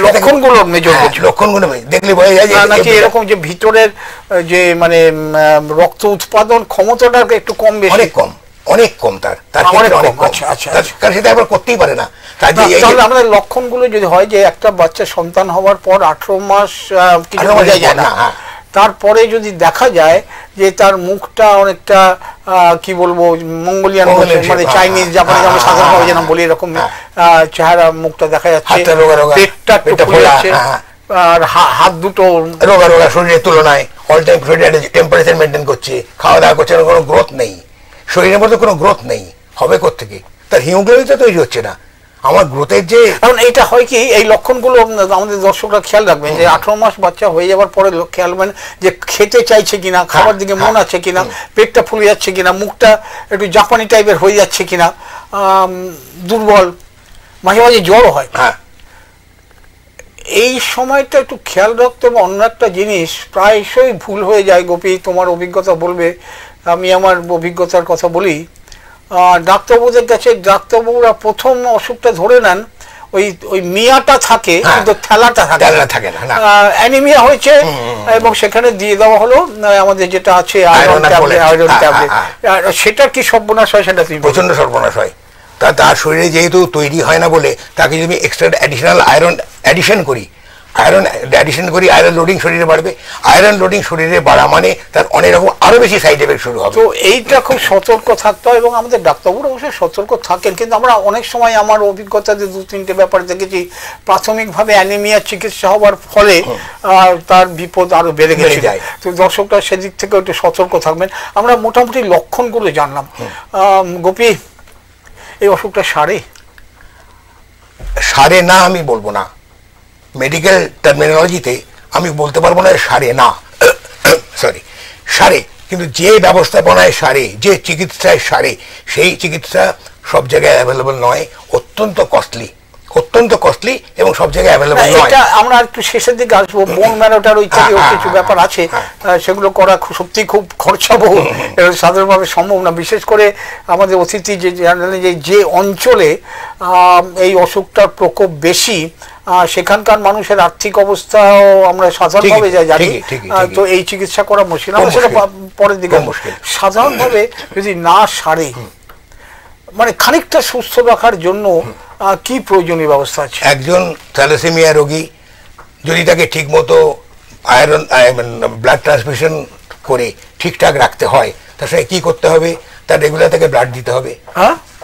লক্ষণগুলো মেজর, লক্ষণগুলো দেখলে বোঝা যায় নাকি এরকম যে ভিতরের যে মানে রক্ত উৎপাদন ক্ষমতাটা একটু কম, বেশি অনেক কম তার কারণ সেটা আবার করতেই পারে না। তাহলে আমাদের লক্ষণগুলো যদি হয় যে একটা বাচ্চা সন্তান হওয়ার পর 18 মাস কিছু বোঝা যায় না, তারপরে যদি দেখা যায় যে তার মুখটা অনেকটা কি বলবো মঙ্গোলিয়ান, মানে চাইনিজ, জাপানিজ, আমরা সাধারণভাবে যেন বলি এরকম চেহারা, মুখটা দেখা যাচ্ছে, পেটটা একটু ফুলে যাচ্ছে, আর হাত দুটো রোগা শরীরের তুলনায়, অল টাইম শরীরে টেম্পারেচার মেনটেন করছে, খাওয়া দাওয়া করছে, কোনো গ্রোথ নেই, শরীরের মধ্যে কোনো গ্রোথ নেই, হবে কোত্থেকে? তার হিমোগ্লোবিনটা তৈরি হচ্ছে না। আমার গ্রোথের যে কারণ এইটা হয় কি, এই লক্ষণগুলো আমাদের দর্শকরা খেয়াল রাখবেন যে 18 মাস বাচ্চা হয়ে যাওয়ার পরে খেয়াল রাখবেন যে খেতে চাইছে কিনা, খাবার দিকে মন আছে কিনা, পেটটা ফুলে যাচ্ছে কিনা, মুখটা একটু জাপানি টাইপের হয়ে যাচ্ছে কিনা, দুর্বল, মাঝে মাঝে জ্বরও হয়। এই সময়টা একটু খেয়াল রাখতে হবে। অন্য একটা জিনিস প্রায়শই ভুল হয়ে যায় গোপী, তোমার অভিজ্ঞতা বলবে, আমি আমার অভিজ্ঞতার কথা বলি। ডাক্তারবাবুদের কাছে ডাক্তারবাবুরা প্রথম অসুখটা ধরে নেন, ওই মিয়াটা থাকে কিন্তু থেলাটা থাকে না, অ্যানিমিয়া হয়েছে, এবং সেখানে দিয়ে দেওয়া হলো আমাদের যেটা আছে আয়রন ট্যাবলেট। সেটার কি সর্বনাশ হয়, সেটা তুমি প্রচন্ড সর্বনাশ হয়। তার শরীরে যেহেতু তৈরি হয় না বলে তাকে যদি এক্সট্রা অ্যাডিশনাল আয়রন অ্যাডিশন করি, আয়রন লোডিং শরীরে বাড়বে। আয়রন লোডিং শরীরে বাড়া মানে তার অনেক রকম আরো বেশি সাইড এফেক্ট শুরু হবে। তো এইটা খুব সতর্ক থাকতে হয়, এবং আমাদের ডাক্তারবাবুরা অবশ্যই সতর্ক থাকেন। কিন্তু আমরা অনেক সময় আমার অভিজ্ঞতাতে 2-3টে ব্যাপার দেখেছি, প্রাথমিকভাবে অ্যানিমিয়া চিকিৎসা হওয়ার ফলে তার বিপদ আরো বেড়ে গেছে। তো দর্শকরা সেদিক থেকে একটু সতর্ক থাকবেন। আমরা মোটামুটি লক্ষণগুলো জানলাম। গোপী, এই অসুখটা সারে না আমি বলবো না, মেডিকেল টার্মিনোলজিতে আমি বলতে পারবো না সারে না, সারে, কিন্তু যে ব্যবস্থাপনায় সারে, যে চিকিৎসায় সারে, সেই চিকিৎসা সব জায়গায় অ্যাভেলেবল নয়, অত্যন্ত কস্টলি এবং সব জায়গায় অ্যাভেলেবল নয়। এটা আমরা একটু শেষের দিকে আসবো। বোন ম্যারোটার ইত্যাদি কিছু ব্যাপার আছে, সেগুলো করা সত্যি খুব খরচাবহুল, সাধারণভাবে সম্ভব না। বিশেষ করে আমাদের অতিথি যে অঞ্চলে এই অসুখটার প্রকোপ বেশি, সেখানকার মানুষের আর্থিক অবস্থাও আমরা সাধারণভাবে যা জানি, তো এই চিকিৎসা করা মুশকিল। আমরা সেটা পরের দিকে। সাধারণভাবে যদি না সারে, মানে খানিকটা সুস্থ রাখার জন্য কি প্রয়োজনীয় ব্যবস্থা আছে? একজন থ্যালাসেমিয়া রোগী যদি তাকে ঠিক মতো আয়রন ব্লাড ট্রান্সমিশন করে ঠিকঠাক রাখতে হয়, তার সঙ্গে কি করতে হবে? তার রেগুলার তাকে ব্লাড দিতে হবে,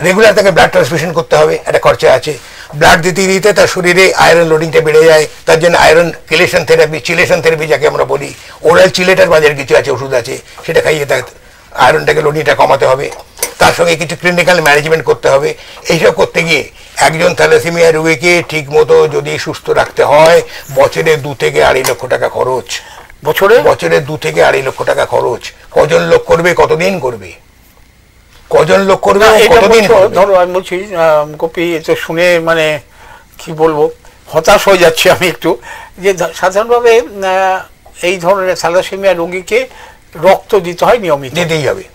রেগুলার তাকে ব্লাড ট্রান্সমিশন করতে হবে, একটা খরচা আছে। ব্লাড দিতে দিতে তার শরীরে আয়রন লোডিংটা বেড়ে যায়, তার জন্য আয়রন কেলেশন থেরাপি, চিলেশন থেরাপি যাকে আমরা বলি, ওরাল চিলেটার বাজারে কিছু আছে, ওষুধ আছে, সেটা খাইয়ে তার আয়রনটাকে লোডিংটা কমাতে হবে। তার সঙ্গে কিছু ক্লিনিক্যাল ম্যানেজমেন্ট করতে হবে। এইসব করতে গিয়ে একজন থ্যালাসেমিয়া রোগীকে ঠিক মতো যদি সুস্থ রাখতে হয়, বছরে 2 থেকে 2.5 লক্ষ টাকা খরচ। বছরে 2 থেকে 2.5 লক্ষ টাকা খরচ। কজন লোক করবে, কতদিন করবে? কজন লোক করবে, কতদিন? ধরো আমি বলছি কপি, এটা শুনে মানে কি বলবো, হতাশ হয়ে যাচ্ছি আমি একটু, যে সাধারণভাবে এই ধরনের থ্যালাসেমিয়া রোগীকে রক্ত দিতে হয় নিয়মিত। দিতেই হবে।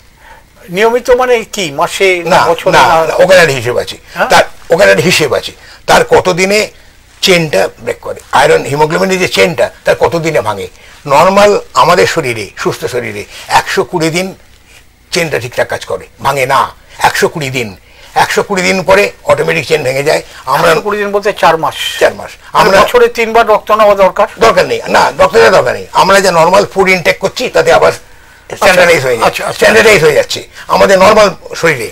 নিয়মিত মানে কি, মাসে না বছরে? ওখানে হিসেব আছে, তার ওখানে হিসেব আছে, তার কতদিনে চেনটা ব্রেক করে, আয়রন হিমোগ্লোবিনের যে চেনটা তার কতদিনে ভাঙে। নর্মাল আমাদের শরীরে, সুস্থ শরীরে 120 দিন চেনটা ঠিকঠাক কাজ করে, ভাঙে না। 120 দিন, 120 দিন পরে অটোমেটিক চেন ভেঙে যায়। আমরা 120 দিন বলতে 4 মাস। 4 মাস। আমরা বছরে 3 বার রক্ত নেওয়া দরকার? দরকার নেই, না রক্ত নেওয়া দরকার নেই। আমরা যে নর্মাল ফুড ইনটেক করছি তাতে আবার স্ট্যান্ডার্ডাইজ হয়ে যাচ্ছে, স্ট্যান্ডার্ডাইজ হয়ে যাচ্ছে আমাদের নর্মাল শরীরে,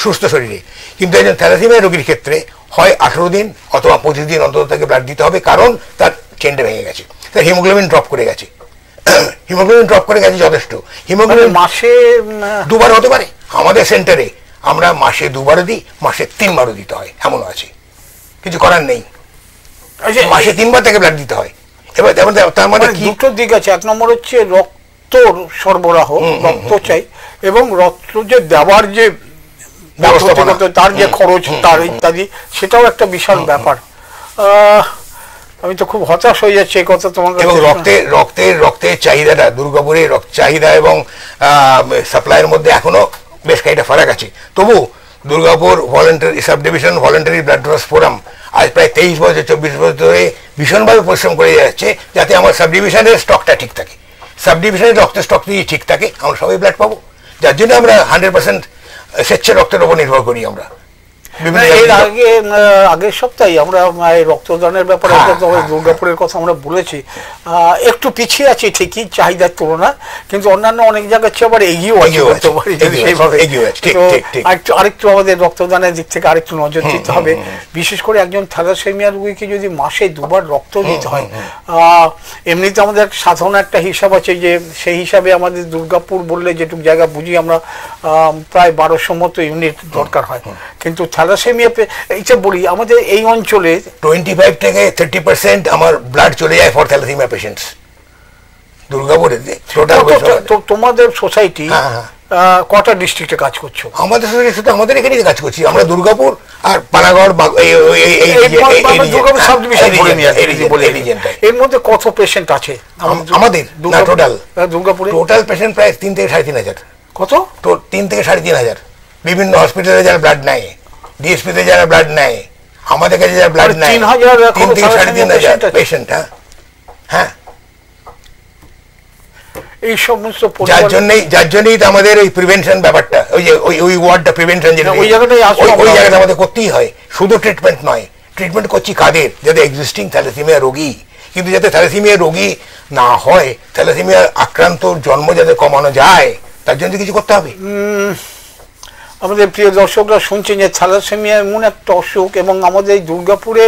সুস্থ শরীরে। কিন্তু একজন থ্যালাসেমিয়া রোগীর ক্ষেত্রে হয় 18 দিন অথবা 25 দিন অন্তত তাকে ব্লাড দিতে হবে, কারণ তার চেনটা ভেঙে গেছে, তার হিমোগ্লোবিন ড্রপ করে গেছে। হিমোগ্লোবিন ড্রপ করে গেছে যথেষ্ট। হিমোগ্লোবিন মাসে 2 বার হতে পারে। আমাদের সেন্টারে আমরা মাসে 2 বারও দিই, মাসে 3 বারও দিতে হয়, এমনও আছে। কিছু করার নেই, মাসে 3 বার তাকে ব্লাড দিতে হয়। এবার তার মানে দুটো দিক আছে। 1 নম্বর হচ্ছে রক্ত সরবরাহ, রক্ত চাই, এবং রক্ত যে দেওয়ার যে ব্যবস্থাপনা, তার যে খরচ, তার ইত্যাদি, সেটাও একটা বিশাল ব্যাপার। আমি তো খুব হতাশ হয়ে যাচ্ছি এই কথা তোমার কাছে। এবং রক্তের চাহিদাটা, দুর্গাপুরের রক্ত চাহিদা এবং সাপ্লাইয়ের মধ্যে এখনো বেশ খানিকটা ফারাক আছে। তবু Durgapur voluntary sub division voluntary blood donors forum আজ প্রায় 23 বছর 24 বছর ধরে ভীষণভাবে পরিশ্রম করে যাচ্ছে যাতে আমার সাব ডিভিশনের স্টকটা ঠিক থাকে। সাব ডিভিশনের রক্তের স্টক যদি ঠিক থাকে আমরা সবাই ব্লাড পাবো, যার জন্য আমরা 100% স্বেচ্ছা রক্তের উপর নির্ভর করি। আমরা এর আগের সপ্তাহে আমরা রক্তদানের ব্যাপারে দুর্গাপুরের কথা আমরা বলেছি। একটু পিছিয়ে আছি ঠিকই চাহিদার তুলনা, কিন্তু অন্যান্য অনেক জায়গার চেয়ে আবার এগিয়েও সেইভাবে। আরেকটু আমাদের রক্তদানের দিক থেকে আরেকটু নজর দিতে হবে। বিশেষ করে একজন থ্যালাসেমিয়া রোগীকে যদি মাসে 2 বার রক্ত দিতে হয়, এমনিতে আমাদের সাধারণ একটা হিসাব আছে, যে সেই হিসাবে আমাদের দুর্গাপুর বললে যেটুকু জায়গা বুঝি আমরা প্রায় 1200 মতো ইউনিট দরকার হয়। কিন্তু থ্যালাসেমিয়া এইটা বলি, আমাদের এই অঞ্চলে 25 থেকে 30% আমার ব্লাড চলে যায় ফর থ্যালাসেমিয়া পেশেন্টস দুর্গাপুরে। তোমাদের সোসাইটি কটা ডিস্ট্রিক্টে কাজ করছো? আমাদের সোসাইটি শুধু আমাদের এখানেই কাজ করছি। আমরা দুর্গাপুর আর পানাগড়, এর মধ্যে কত পেশেন্ট আছে আমাদের? টোটাল দুর্গাপুরে টোটাল পেশেন্ট প্রায় 3 থেকে 3.5 হাজার। কত? 3 থেকে 3.5 হাজার। বিভিন্ন হসপিটালে যারা ব্লাড নেয়, ডিএসপিতে যারা ব্লাড নেয়, আমাদের কাছে যারা ব্লাড নেয়, 3 থেকে 3.5 পেশেন্ট। হ্যাঁ, এই সমস্ত যার জন্যই তো আমাদের ওই প্রিভেনশন ব্যাপারটা, ওই যে ওই ওয়ার্ডটা প্রিভেনশন, যেটা ওই জায়গাটা আমাদের করতেই হয়। শুধু ট্রিটমেন্ট নয়, ট্রিটমেন্ট করছি কাদের? যাতে এক্সিস্টিং থ্যালাসেমিয়া রোগী, কিন্তু যাতে থ্যালাসেমিয়া রোগী না হয়, থ্যালাসেমিয়া আক্রান্ত জন্ম যাতে কমানো যায়, তার জন্য কিছু করতে হবে। আমাদের প্রিয় দর্শকরা শুনছেন যে থ্যালাসেমিয়া এমন একটা অসুখ, এবং আমাদের এই দুর্গাপুরে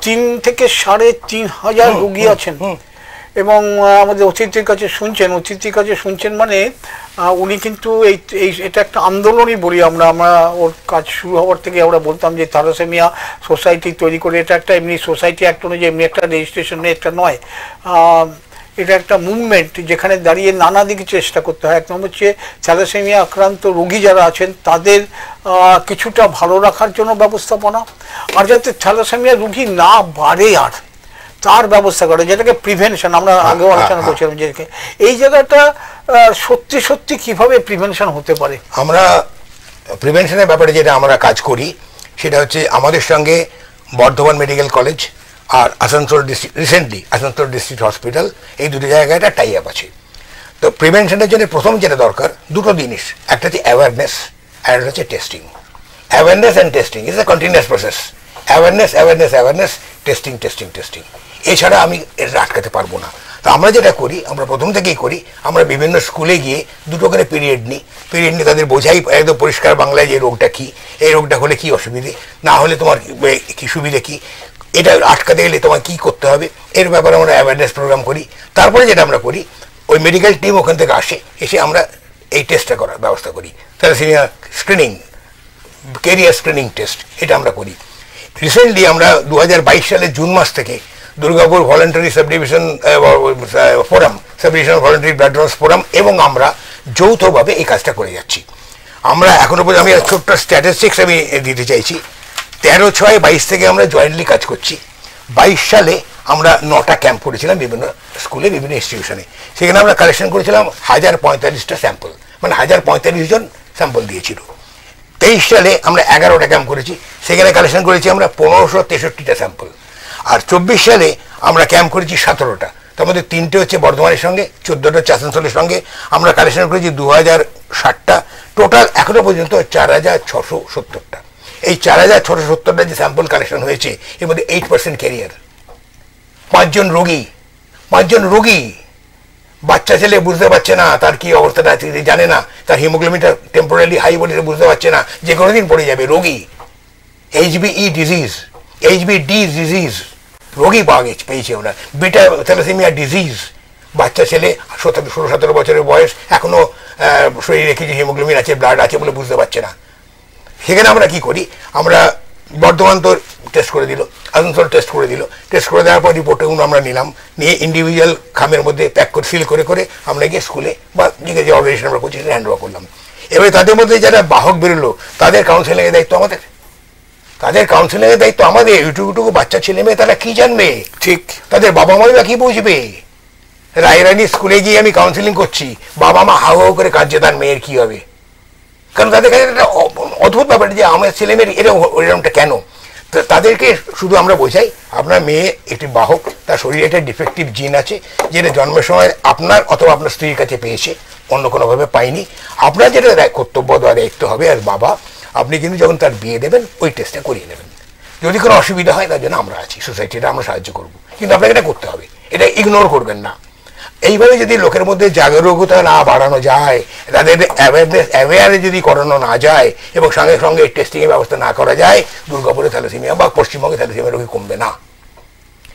3 থেকে 3.5 রোগী আছেন। এবং আমাদের অতিথির কাছে শুনছেন মানে উনি কিন্তু এটা একটা আন্দোলনই বলি আমরা ওর কাজ শুরু হওয়ার থেকে আমরা বলতাম যে থ্যালাসেমিয়া সোসাইটি তৈরি করে, এটা একটা এমনি সোসাইটি অ্যাক্ট অনুযায়ী এমনি একটা রেজিস্ট্রেশন একটা নয়, এটা একটা মুভমেন্ট, যেখানে দাঁড়িয়ে নানা দিকে চেষ্টা করতে হয়। 1 নম্বর হচ্ছে থ্যালাসেমিয়া আক্রান্ত রোগী যারা আছেন তাদের কিছুটা ভালো রাখার জন্য ব্যবস্থাপনা, আর যাতে থ্যালাসেমিয়া রোগী না বাড়ে আর তার ব্যবস্থা করে, যেটাকে প্রিভেনশন আমরা আগেও আলোচনা করছিলাম। যে এই জায়গাটা সত্যি সত্যি কিভাবে প্রিভেনশন হতে পারে? আমরা প্রিভেনশনের ব্যাপারে যেটা আমরা কাজ করি সেটা হচ্ছে আমাদের সঙ্গে বর্ধমান মেডিকেল কলেজ, আর Asansol district, recently Asansol district hospital, এই দুটো জায়গায় একটা টাই আপ আছে। তো প্রিভেনশনের জন্য প্রথম যেটা দরকার দুটো জিনিস, একটা হচ্ছে অ্যাওয়ারনেস আর একটা হচ্ছে testing. Awareness and testing is a continuous process. Awareness awareness awareness, testing testing testing, এছাড়া আমি এটা আটকাতে পারবো না। তো আমরা যেটা করি, আমরা প্রথম থেকেই করি, আমরা বিভিন্ন স্কুলে গিয়ে দুটো করে পিরিয়ড নিই তাদের বোঝাই একদম পরিষ্কার বাংলায় যে রোগটা কী, এই রোগটা হলে কী অসুবিধে, না হলে তোমার কী সুবিধে কী, এটা আটকাতে গেলে তোমার কী করতে হবে, এর ব্যাপারে আমরা অ্যাওয়ারনেস প্রোগ্রাম করি। তারপরে যেটা আমরা করি, ওই মেডিকেল টিম ওখান থেকে এসে আমরা এই টেস্টটা করার ব্যবস্থা করি, thalassemia screening, carrier screening test, এটা আমরা করি। রিসেন্টলি আমরা 2022 সালের জুন মাস থেকে Durgapur voluntary sub division forum, sub division voluntary blood donors forum এবং আমরা যৌথভাবে এই কাজটা করে যাচ্ছি। আমরা এখনো পর্যন্ত, আমি ছোট্ট স্ট্যাটিস্টিক্স আমি দিতে চাইছি, 13/6/22 থেকে আমরা জয়েন্টলি কাজ করছি। 22 সালে আমরা 9টা ক্যাম্প করেছিলাম বিভিন্ন স্কুলে, বিভিন্ন ইনস্টিটিউশনে। সেখানে আমরা কালেকশন করেছিলাম 1045টা স্যাম্পল, মানে 1045 জন স্যাম্পল দিয়েছিল। 23 সালে আমরা 11টা ক্যাম্প করেছি, সেখানে কালেকশন করেছি আমরা 1563টা স্যাম্পল। আর 24 সালে আমরা ক্যাম্প করেছি 17টা, তার মধ্যে 3টে হচ্ছে বর্ধমানের সঙ্গে, 14টা হচ্ছে আসানসোলের সঙ্গে। আমরা কালেকশন করেছি 2060টা, টোটাল এখনো পর্যন্ত 4670টা। এই 4670টা যে স্যাম্পল কালেকশন হয়েছে, এর মধ্যে 8% ক্যারিয়ার। 5 জন রোগী, বাচ্চা ছেলে বুঝতে পারছে না তার কি অবস্থাটা আছে, জানে না, তার হিমোগ্লোবিনটা টেম্পোরারি হাই বলে বুঝতে পারছে না, যে কোনো দিন পড়ে যাবে, রোগী। HBE ডিজিজ, HBD ডিজিজ রোগী পেয়েছে ওরা। বিটা থ্যালাসেমিয়া ডিজিজ, বাচ্চা ছেলে 16-17 বছরের বয়স, এখনো শরীরে কিছু হিমোগ্লোবিন আছে, ব্লাড আছে বলে বুঝতে পারছে না। সেখানে আমরা কি করি, আমরা বর্ধমান তো টেস্ট করে দিল, আসানসোল টেস্ট করে দিল, টেস্ট করে দেওয়ার পর রিপোর্টগুলো আমরা নিলাম, নিয়ে ইন্ডিভিজুয়াল খামের মধ্যে প্যাক করে সিল করে আমরা গিয়ে স্কুলে বা যে অর্গানাইজেশন আমরা করছি সেটা হ্যান্ড ওভার করলাম। এবারে তাদের মধ্যে যারা বাহক বেরোলো, তাদের কাউন্সেলিংয়ের দায়িত্ব আমাদের, ইউটুকু বাচ্চা ছেলে মেয়ে তারা কি জানবে, ঠিক তাদের বাবা মারা কি বুঝবে। রায়রানি স্কুলে গিয়ে আমি কাউন্সেলিং করছি, বাবা মা হাউ হাউ করে কাঁদছে, তার মেয়ের কি হবে, কারণ তাদের কাছে একটা অদ্ভুত ব্যাপার যে আমার ছেলে মেয়ের এরকমটা কেন। তাদেরকে শুধু আমরা বোঝাই, আপনার মেয়ে একটি বাহক, তার শরীরে একটা ডিফেক্টিভ জিন আছে, যেটা জন্মের সময় আপনার অথবা আপনার স্ত্রীর কাছে পেয়েছে, অন্য কোনোভাবে পাইনি। আপনার যেটা কর্তব্য বা দায়িত্ব হবে আর বাবা, আপনি কিন্তু যখন তার বিয়ে দেবেন ওই টেস্টটা করিয়ে নেবেন। যদি কোনো অসুবিধা হয় তার জন্য আমরা আছি, সোসাইটিটা আমরা সাহায্য করব, কিন্তু আপনাকে এটা করতে হবে, এটা ইগনোর করবেন না। এইভাবে যদি লোকের মধ্যে জাগরুকতা না বাড়ানো যায়, তাদের অ্যাওয়ারে যদি করানো না যায় এবং সঙ্গে সঙ্গে টেস্টিংয়ের ব্যবস্থা না করা যায়, দুর্গাপুরে থ্যালাসেমিয়া বা পশ্চিমবঙ্গে থ্যালাসেমিয়া রোগী কমবে না।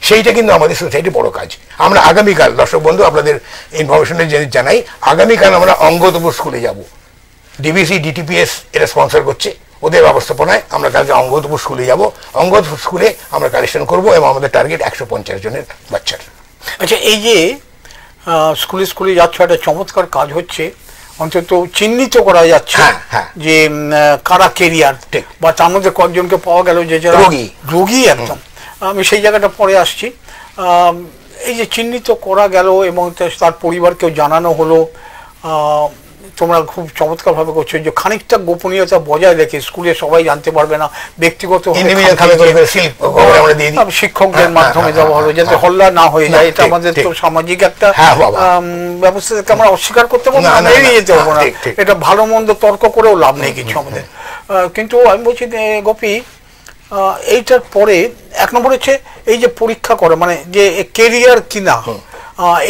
সেইটা কিন্তু আমাদের সোসাইটির বড় কাজ। আমরা আগামীকাল, দর্শক বন্ধু আপনাদের ইনফরমেশনের জানাই, আগামীকাল আমরা অঙ্গতপুর স্কুলে যাব। ডিবিসি ডিটিপিএস এটা স্পন্সর করছে, ওদের ব্যবস্থাপনায় আমরা কালকে অঙ্গতপুর স্কুলে যাব। অঙ্গতপুর স্কুলে আমরা কালেকশন করব এবং আমাদের টার্গেট 150 জনের বাচ্চার। আচ্ছা, এই যে স্কুলে যাচ্ছে, একটা চমৎকার কাজ হচ্ছে, অন্তত চিহ্নিত করা যাচ্ছে যে কারা কেরিয়ার, বা তার মধ্যে কয়েকজনকে পাওয়া গেল যে যারা রোগী একদম। আমি সেই জায়গাটা পরে আসছি। এই যে চিহ্নিত করা গেল এবং তার পরিবারকেও জানানো হলো, তোমরা খুব চমৎকারভাবে করছো, যে খানিকটা গোপনীয়তা বজায় রেখে স্কুলে সবাই জানতে পারবে না, ব্যক্তিগত শিক্ষকদের মাধ্যমে দেওয়া হলো, যাতে হল্লা না হয়ে যায়। এটা আমাদের তো সামাজিক একটা ব্যবস্থা থেকে আমরা অস্বীকার করতে পারবো না, এড়িয়ে যেতে পারবো না। এটা ভালো মন্দ তর্ক করেও লাভ নেই কিছু আমাদের। কিন্তু আমি বলছি গোপী, এইটার পরে 1 নম্বর হচ্ছে এই যে পরীক্ষা করে, মানে যে কেরিয়ার কিনা,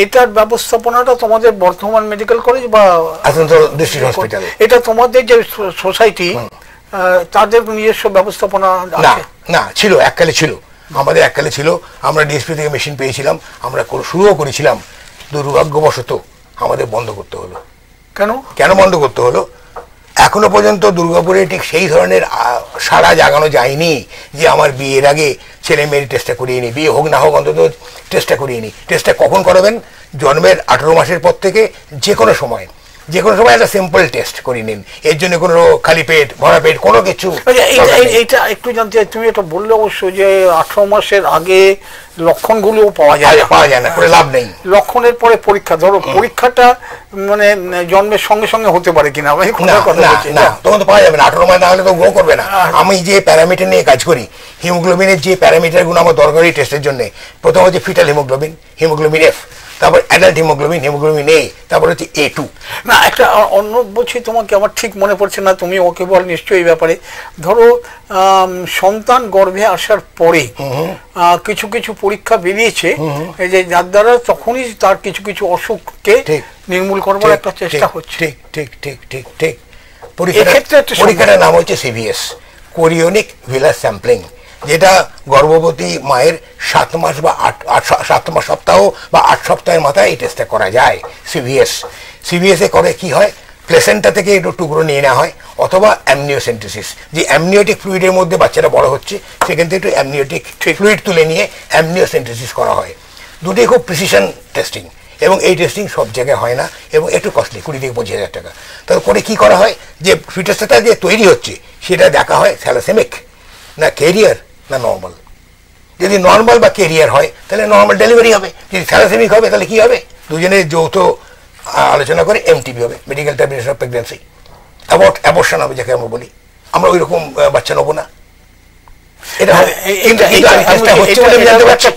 এটার ব্যবস্থাপনাটা তোমাদের বর্ধমান মেডিকেল কলেজ বা আসানসোল ডিস্ট্রিক্ট হসপিটাল, এটা তোমাদের যে সোসাইটি তাদের নিজস্ব ব্যবস্থাপনা না ছিল, এককালে ছিল, আমাদের এককালে ছিল। আমরা ডিএসপি থেকে মেশিন পেয়েছিলাম, আমরা শুরুও করেছিলাম, দুর্ভাগ্যবশত আমাদের বন্ধ করতে হলো। কেন বন্ধ করতে হলো? এখনো পর্যন্ত দুর্গাপুরে ঠিক সেই ধরনের সাড়া জাগানো যায়নি যে আমার বিয়ের আগে ছেলে মেয়ের টেস্টটা করিয়ে নি, বিয়ে হোক না হোক অন্তত টেস্টটা করিয়ে নি। টেস্টটা কখন করাবেন? জন্মের 18 মাসের পর থেকে যে কোনো সময় যে কোনো সময় একটা সিম্পল টেস্ট করে নিন, এর জন্য কোনো খালি পেট ভরা পেট কোনো কিছু। এইটা একটু জানতে চাই, তুমি এটা বললে অবশ্য যে 18 মাসের আগে লক্ষণগুলো পাওয়া যায় না, করে লাভ নেই। লক্ষণের পরে পরীক্ষা, ধরো পরীক্ষাটা মানে জন্মের সঙ্গে সঙ্গে হতে পারে কিনা, তখন তো পাওয়া যাবে না, 18 মাস না হলে তো গ্রো করবে না। আমি যে প্যারামিটার নিয়ে কাজ করি, হিমোগ্লোবিনের যে প্যারামিটারগুলো আমার দরকারি টেস্টের জন্য, প্রথম হচ্ছে ফিটাল হিমোগ্লোবিন, হিমোগ্লোবিন এফ, তারপর অ্যাডাল্ট হিমোগ্লোবিন, হিমোগ্লোবিন এ, তারপর হচ্ছে A2। না, একটা অন্য বলছি তোমাকে, আমার ঠিক মনে পড়ছে না, তুমি ওকে বল নিশ্চয়ই এই ব্যাপারে। ধরো সন্তান গর্ভে আসার পরে কিছু কিছু পরীক্ষা বেরিয়েছে এই যে যার দ্বারা তখনই তার কিছু কিছু অসুখকে নির্মূল করবার একটা চেষ্টা হচ্ছে। ঠিক ঠিক ঠিক ঠিক ঠিক। পরীক্ষাটার নাম হচ্ছে সিভিএস, কোরিওনিক ভিলাস স্যাম্পলিং, যেটা গর্ভবতী মায়ের 7 মাস বা 7 সপ্তাহ বা 8 সপ্তাহের মাথায় এই টেস্টটা করা যায়। সিভিএস এ করে কি হয়, প্লেসেন্টা থেকে একটু টুকরো নিয়ে নেওয়া হয়, অথবা অ্যামনিওসেন্টেসিস, যে অ্যামনিওটিক ফ্লুইডের মধ্যে বাচ্চারা বড় হচ্ছে সেখান থেকে একটু অ্যামনিওটিক ফ্লুইড তুলে নিয়ে অ্যামনিওসেন্টেসিস করা হয়। দুটোই খুব প্রিসিশন টেস্টিং, এবং এই টেস্টিং সব জায়গায় হয় না এবং একটু কস্টলি, 20 থেকে 25,000 টাকা। তারপর করে কি করা হয়, যে ফিটাসটা যে তৈরি হচ্ছে সেটা দেখা হয় থ্যালাসেমিক না ক্যারিয়ার না নর্মাল। যদি নর্মাল বা ক্যারিয়ার হয় তাহলে নর্মাল ডেলিভারি হবে, যদি থ্যালাসেমিক হবে তাহলে কি হবে, দুজনের যৌথ আলোচনা করে এমটিবি হবে, medical termination of pregnancy, abortion হবে যাকে আমরা বলি। আমরা ওই রকম বাচ্চা নেবো না।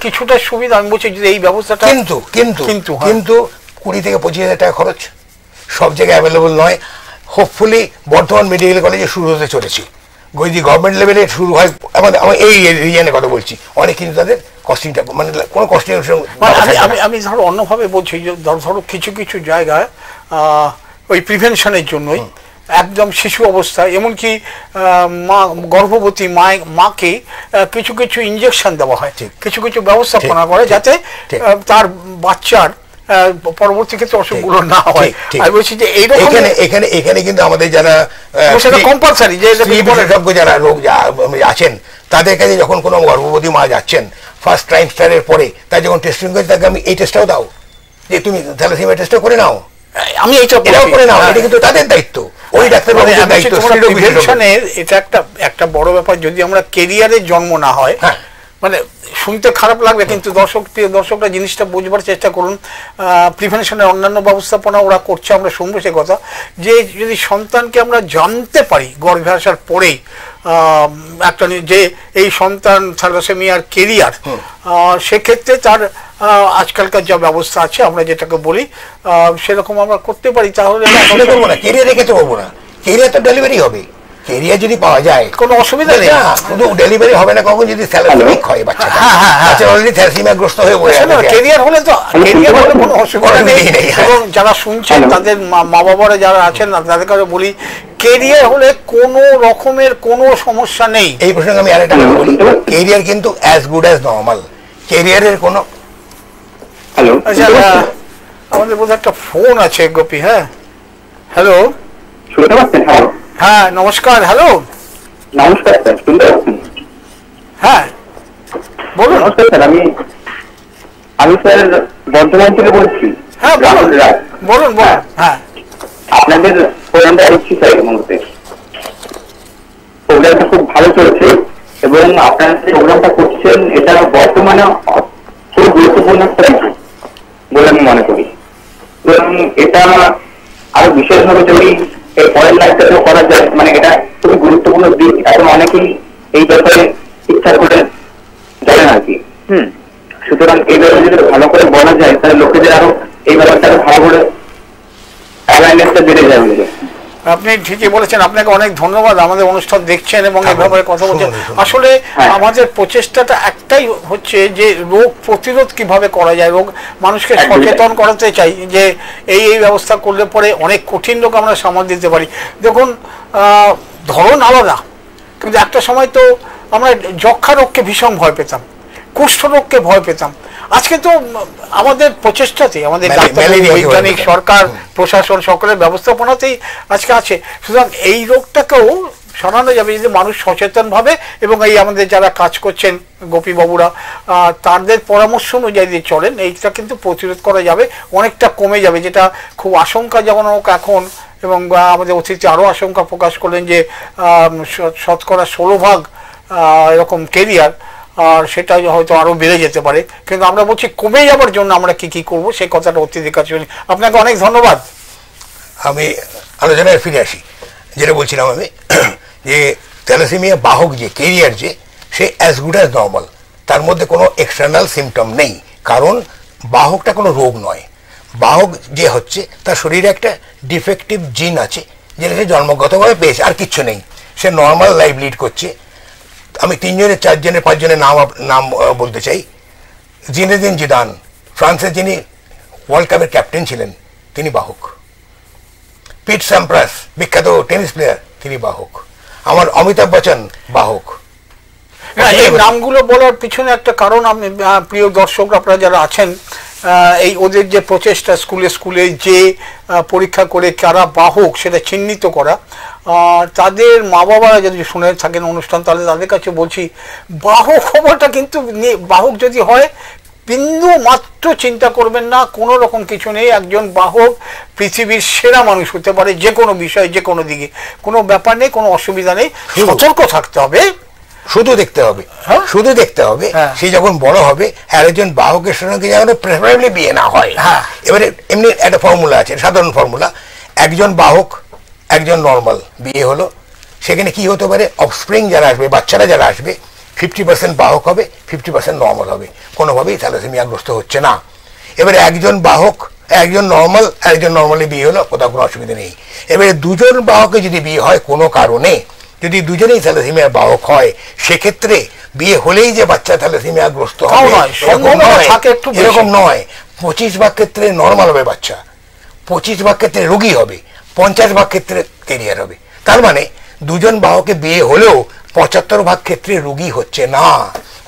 কিছুটা সুবিধা আমি বলছি যে এই ব্যবস্থাটা, কিন্তু কিন্তু কিন্তু 20 থেকে 25,000 টাকা খরচ, সব জায়গায় অ্যাভেলেবল নয়। হোপফুলি বর্ধমান মেডিকেল কলেজে শুরু হতে চলেছি, যদি গভর্নমেন্ট লেভেলে শুরু হয়, আমাদের এই রিজনের কথা বলছি, অনেক কিন্তু তাদের কস্টিংটা মানে কোনো কস্টিং। আমি ধরো অন্যভাবে বলছি, ধরো কিছু কিছু জায়গায় ওই প্রিভেনশনের জন্যই একদম শিশু অবস্থায়, এমনকি গর্ভবতী মাকে কিছু কিছু ইঞ্জেকশন দেওয়া হয়, কিছু কিছু ব্যবস্থাপনা করে যাতে তার বাচ্চার পরবর্তী ক্ষেত্রে অসুখগুলো না হয়। আমি বলছি যে এখানে কিন্তু আমাদের যারা কম্পালসারি যে বিশেষজ্ঞ যারা লোক আছেন, তাদের কাছে যখন কোনো গর্ভবতী মা যাচ্ছেন ফার্স্ট ট্রাইমস্টারের পরে, তাই যখন টেস্টিং করে তাকে আমি এই টেস্টটাও দাও, যে তুমি থ্যালাসেমিয়া টেস্টটা করে নাও, আমি এটাও করে নাও, এটা কিন্তু তাদের দায়িত্ব, ওই ডাক্তারবাবুর দায়িত্ব। এটা একটা বড় ব্যাপার। যদি আমরা কেরিয়ারের জন্ম না হয়, মানে শুনতে খারাপ লাগবে কিন্তু দর্শকরা জিনিসটা বুঝবার চেষ্টা করুন। প্রিভেনশনের অন্যান্য ব্যবস্থাপনা ওরা করছে, আমরা শুনবো সে কথা, যে যদি সন্তানকে আমরা জানতে পারি গর্ভে আসার পরেই একটা যে এই সন্তান থ্যালাসেমিয়ার কেরিয়ার, সেক্ষেত্রে তার আজকালকার যা ব্যবস্থা আছে আমরা যেটাকে বলি সেরকম আমরা করতে পারি। তাহলে কেরিয়ার রেখে চলবো না, কেরিয়ার তো ডেলিভারি হবে, কেরিয়ার যদি পাওয়া যায় কোনো অসুবিধা নেই, শুধু ডেলিভারি হবে না কখন যদি থ্যালাসেমিক হয় বাচ্চাটা, বাচ্চা অলরেডি থ্যালাসেমিয়াগ্রস্ত হয়ে পড়ে আছে, কেরিয়ার হলে তো কোনো অসুবিধা নেই। এবং যারা শুনছেন তাদের মা বাবারা যারা আছেন তাদের কাছে বলি, কেরিয়ার হলে কোনো রকমের কোনো সমস্যা নেই। এই প্রসঙ্গে আমি আরেকটা কথা বলি, কেরিয়ার কিন্তু অ্যাজ গুড অ্যাজ নর্মাল, কেরিয়ারের কোনো। হ্যালো, আচ্ছা আমাদের বোধহয় একটা ফোন আছে গোপী। হ্যাঁ, হ্যালো, শুনতে পাচ্ছেন? হ্যালো, হ্যাঁ নমস্কার। হ্যালো, নমস্কার স্যার, শুনতে পাচ্ছেন? হ্যাঁ বলুন। নমস্কার স্যার, আমি স্যার বর্ধমান থেকে বলছি। হ্যাঁ বলুন বলুন। হ্যাঁ, আপনাদের প্রোগ্রামটা দেখছি স্যার, এই মুহূর্তে প্রোগ্রামটা খুব ভালো চলছে এবং আপনারা যে প্রোগ্রামটা করছেন এটা বর্তমানে খুব গুরুত্বপূর্ণ একটা বিষয় বলে আমি মনে করি, এবং এটা আরো বিশেষভাবে যদি এই পরের লাইফটাতেও করা যায়, মানে এটা খুবই গুরুত্বপূর্ণ দিক। এখন অনেকেই এই ব্যাপারে ইচ্ছা করে জানেন আর কি। সুতরাং এই ব্যাপারে যদি ভালো করে বলা যায় তাহলে লোকেদের আরো এই ব্যাপারটাকে ভালো করে অ্যাওয়ারনেসটা বেড়ে যাবে। আপনি ঠিকই বলেছেন, আপনাকে অনেক ধন্যবাদ আমাদের অনুষ্ঠান দেখছেন এবং এই ব্যাপারে কথা বলছেন। আসলে আমাদের প্রচেষ্টাটা একটাই হচ্ছে যে রোগ প্রতিরোধ কিভাবে করা যায়, রোগ মানুষকে সচেতন করাতে চাই যে এই ব্যবস্থা করলে পরে অনেক কঠিন রোগ আমরা সামাল দিতে পারি। দেখুন ধরন আলাদা, কিন্তু একটা সময় তো আমরা যক্ষা রোগকে ভীষণ ভয় পেতাম, কুষ্ঠ রোগকে ভয় পেতাম। আজকে তো আমাদের প্রচেষ্টাতেই, আমাদের বৈজ্ঞানিক, সরকার, প্রশাসন সকলের ব্যবস্থাপনাতেই আজকে আছে। সুতরাং এই রোগটাকেও সরানো যাবে যদি মানুষ সচেতনভাবে এবং এই আমাদের যারা কাজ করছেন গোপীবাবুরা তাদের পরামর্শ অনুযায়ী যদি চলেন, এইটা কিন্তু প্রতিরোধ করা যাবে, অনেকটা কমে যাবে, যেটা খুব আশঙ্কাজনক এখন। এবং আমাদের অতিথি আরও আশঙ্কা প্রকাশ করলেন যে 16% এরকম কেরিয়ার, আর সেটা হয়তো আরও বেড়ে যেতে পারে। কিন্তু আমরা বলছি কমে যাওয়ার জন্য আমরা কি কি করবো সেই কথাটা অতিথির কাছে বলি। আপনাকে অনেক ধন্যবাদ। আমি আলোচনায় ফিরে আসি, যেটা বলছিলাম আমি যে থ্যালাসেমিয়া বাহক যে কেরিয়ার যে সে অ্যাজ গুড অ্যাজ নর্মাল, তার মধ্যে কোনো এক্সটার্নাল সিমটম নেই, কারণ বাহকটা কোনো রোগ নয়। বাহক যে হচ্ছে তার শরীরে একটা ডিফেক্টিভ জিন আছে যেটা সে জন্মগতভাবে পেয়েছে, আর কিচ্ছু নেই, সে নর্মাল লাইফ লিড করছে। আমি 3 জনের 4 জনের 5 জনের নাম বলতে চাই। জিনেদিন জিদান, ফ্রান্সের যিনি ওয়ার্ল্ড কাপের ক্যাপ্টেন ছিলেন, তিনি বাহক। পিট স্যাম্প্রাস, বিখ্যাত টেনিস প্লেয়ার, তিনি বাহক। আমার অমিতাভ বচ্চন বাহক। এই নামগুলো বলার পিছনে একটা কারণ, আমি প্রিয় দর্শক আপনারা যারা আছেন, এই ওদের যে প্রচেষ্টা স্কুলে স্কুলে যে পরীক্ষা করে কারা বাহক সেটা চিহ্নিত করা, তাদের মা বাবারা যদি শুনে থাকেন অনুষ্ঠান, তাহলে তাদের কাছে বলছি বাহক হওয়াটা কিন্তু, বাহক যদি হয় বিন্দু মাত্র চিন্তা করবেন না, কোনো রকম কিছু নেই। একজন বাহক পৃথিবীর সেরা মানুষ হতে পারে যে কোনো বিষয়ে, যে কোনো দিকে, কোনো ব্যাপার নেই, কোনো অসুবিধা নেই। সতর্ক থাকতে হবে, শুধু দেখতে হবে, শুধু দেখতে হবে সে যখন বড় হবে আর একজন বাহকের সঙ্গে যেন প্রেফারেবলি বিয়ে না হয়। এবারে এমনি একটা ফর্মুলা আছে, সাধারণ ফর্মুলা, একজন বাহক একজন নর্মাল বিয়ে হলো, সেখানে কি হতে পারে, অফস্প্রিং যারা আসবে, বাচ্চারা যারা আসবে, 50% বাহক হবে, 50% নর্মাল হবে, কোনোভাবেই থ্যালাসেমিয়াগ্রস্ত হচ্ছে না। এবারে একজন বাহক একজন নর্মাল, একজন নর্মালি বিয়ে হলো, কোথাও কোনো অসুবিধা নেই। এবারে দুজন বাহকে যদি বিয়ে হয় কোনো কারণে, যদি দুজনেই থ্যালাসেমিয়া বাহক হয়, সেক্ষেত্রে বিয়ে হলেই যে বাচ্চা থ্যালাসেমিয়াগ্রস্ত হবে এরকম নয়। 25% ক্ষেত্রে নর্মাল হবে বাচ্চা, 25% ক্ষেত্রে রোগী হবে, 50% ক্ষেত্রে কেরিয়ার হবে। তার মানে দুজন বাহকে বিয়ে হলেও 75% ক্ষেত্রে রোগী হচ্ছে না,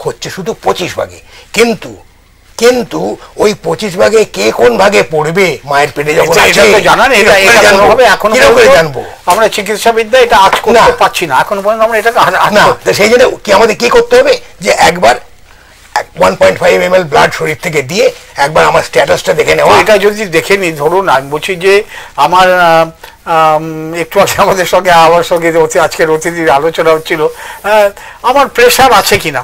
হচ্ছে শুধু 25%। কিন্তু ওই 25% কে কোন ভাগে পড়বে মায়ের পেটে যখন জানবো আমরা চিকিৎসাবিদ্যা এটা আজ করতে পারছি না, এখন পর্যন্ত আমরা এটা না। সেই জন্য কি আমাদের কি করতে হবে, যে একবার 1.5 ml ব্লাড শরীর থেকে দিয়ে একবার আমার স্ট্যাটাসটা দেখে নেওয়া। এটা যদি দেখে নি, ধরুন আমি বলছি যে আমার একটু আগে আমাদের সঙ্গে আমার সঙ্গে আজকের অতিথির আলোচনা হচ্ছিল, আমার প্রেশার আছে কিনা,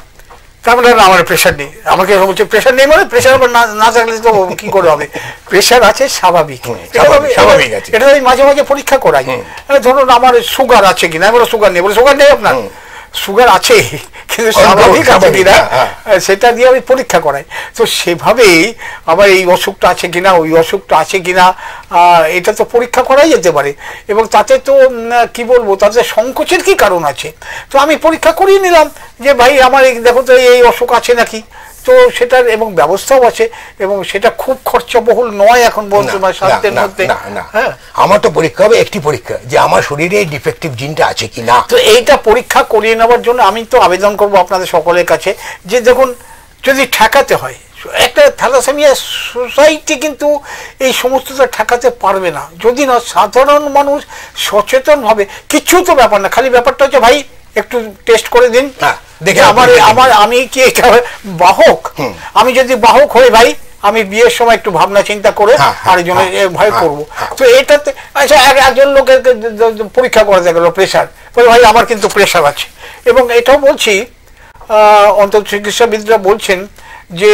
তার মানে আমার প্রেশার নেই, আমাকে বলছে প্রেশার নেই, মানে প্রেশার না থাকলে তো কি করে হবে, প্রেশার আছে স্বাভাবিক, এটা আমি মাঝে মাঝে পরীক্ষা করাই। ধরুন আমার সুগার আছে কিনা, আমি সুগার নেই, বলে সুগার নেই আপনার, সুগার আছে কিন্তু স্বাভাবিক আছে কিনা সেটা দিয়ে আমি পরীক্ষা করাই। তো সেভাবেই আবার এই অসুখটা আছে কিনা, ওই অসুখটা আছে কিনা, এটা তো পরীক্ষা করাই যেতে পারে। এবং তাতে তো কি বলবো, তাতে সংকোচের কি কারণ আছে, তো আমি পরীক্ষা করিয়ে নিলাম যে ভাই আমার দেখো তো এই অসুখ আছে নাকি, তো সেটার এবং ব্যবস্থাও আছে, এবং সেটা খুব খরচাবহুল নয় এখন বলতে স্বাস্থ্যের মধ্যে। আমার তো পরীক্ষা হবে একটি পরীক্ষা, যে আমার শরীরে ডিফেক্টিভ জিনটা আছে কিনা। তো এইটা পরীক্ষা করিয়ে নেওয়ার জন্য আমি তো আবেদন করব আপনাদের সকলের কাছে, যে দেখুন যদি ঠেকাতে হয়, একটা থ্যালাসেমিয়া সোসাইটি কিন্তু এই সমস্তটা ঠেকাতে পারবে না যদি না সাধারণ মানুষ সচেতনভাবে, কিছু তো ব্যাপার না, খালি ব্যাপারটা হচ্ছে ভাই একটু টেস্ট করে দিন, আমি কি এটা বাহক, আমি যদি বাহক হই ভাই আমি বিয়ের সময় একটু ভাবনা চিন্তা করে আরেকজনের ভয় করবো। তো এটাতে আচ্ছা একজন লোকের পরীক্ষা করে দেখা গেল প্রেশার, বলে ভাই আমার কিন্তু প্রেশার আছে। এবং এটাও বলছি অন্তত চিকিৎসাবিদরা বলছেন যে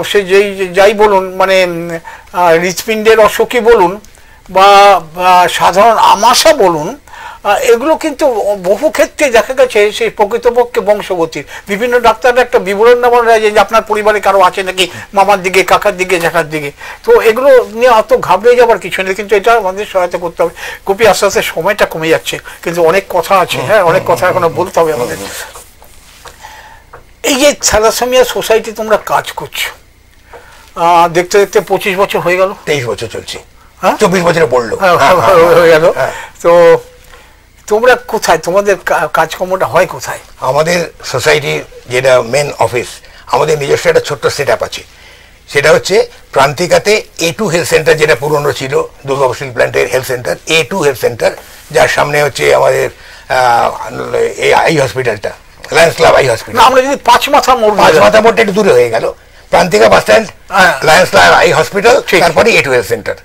সে যাই বলুন, মানে হৃৎপিণ্ডের অসুখই বলুন বা সাধারণ আমাশা বলুন, এগুলো কিন্তু বহু ক্ষেত্রে দেখা গেছে সেই প্রকৃতপক্ষে বংশগতির। বিভিন্ন ডাক্তাররা একটা বিবরণ নেওয়া যায় যে আপনার পরিবারে কারো আছে নাকি, মামার দিকে, কাকার দিকে, জ্যাঠার দিকে। তো এগুলো নিয়ে অত ঘাবড়ে যাবার কিছু নেই, কিন্তু এটা আমাদের সহায়তা করতে হবে। গোপী আস্তে আস্তে সময়টা কমে যাচ্ছে, কিন্তু অনেক কথা আছে, হ্যাঁ অনেক কথা এখনো বলতে হবে আমাদের। এই যে থ্যালাসেমিয়া সোসাইটি তোমরা কাজ করছো, দেখতে দেখতে 25 বছর হয়ে গেল, 23 বছর চলছে, 24 বছরে পড়লো হয়ে গেল। তো তোমরা কোথায়, তোমাদের কাজকর্মটা হয় কোথায়? আমাদের সোসাইটির যেটা মেন অফিস, আমাদের নিজস্ব একটা ছোট্ট সেট আপ আছে, সেটা হচ্ছে প্রান্তিকাতে A2 হেলথ সেন্টার, যেটা পুরনো ছিল দুর্গাপুর স্টিল প্ল্যান্টের health centre, A2 health centre, যার সামনে হচ্ছে আমাদের এই হসপিটালটা, লায়ন্স ক্লাব আই হসপিটাল। আমরা যদি পাঁচ মাথা মোড়টা একটু দূরে হয়ে গেল, Prantika bus stand, Lions club eye hospital, তারপরে A2 health centre.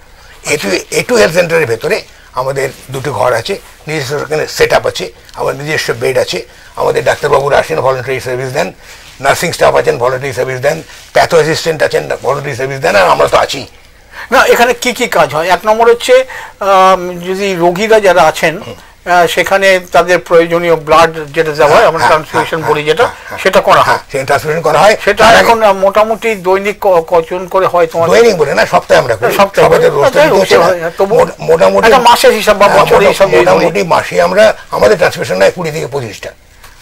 A2 health সেন্টারের ভেতরে আমাদের দুটো ঘর আছে, নিজস্ব সেট আপ আছে, আমাদের নিজস্ব বেড আছে, আমাদের ডাক্তারবাবুরা আসেন, ভলেন্টারি সার্ভিস দেন, নার্সিং স্টাফ আছেন, ভলেন্টারি সার্ভিস দেন, প্যাথো অ্যাসিস্ট্যান্ট আছেন, ভলেন্টারি সার্ভিস দেন, আর আমরা তো আছি। না, এখানে কি কি কাজ হয়? এক নম্বর হচ্ছে যদি রোগীরা যারা আছেন সেখানে তাদের প্রয়োজনীয় ব্লাড যেটা দেওয়া হয়, আমরা ট্রান্সফিউশন বলি যেটা, সেটা করা হয়, ট্রান্সফিউশন করা হয়। সেটা এখন মোটামুটি দৈনিক কজন করে হয় তোমার? দৈনিক বলে না, সপ্তাহে আমরা করি, মোটামুটি মাসের হিসাব বা বছরের হিসাব, মোটামুটি মাসে আমরা আমাদের ট্রান্সফিউশন হয় 20 থেকে 25টা,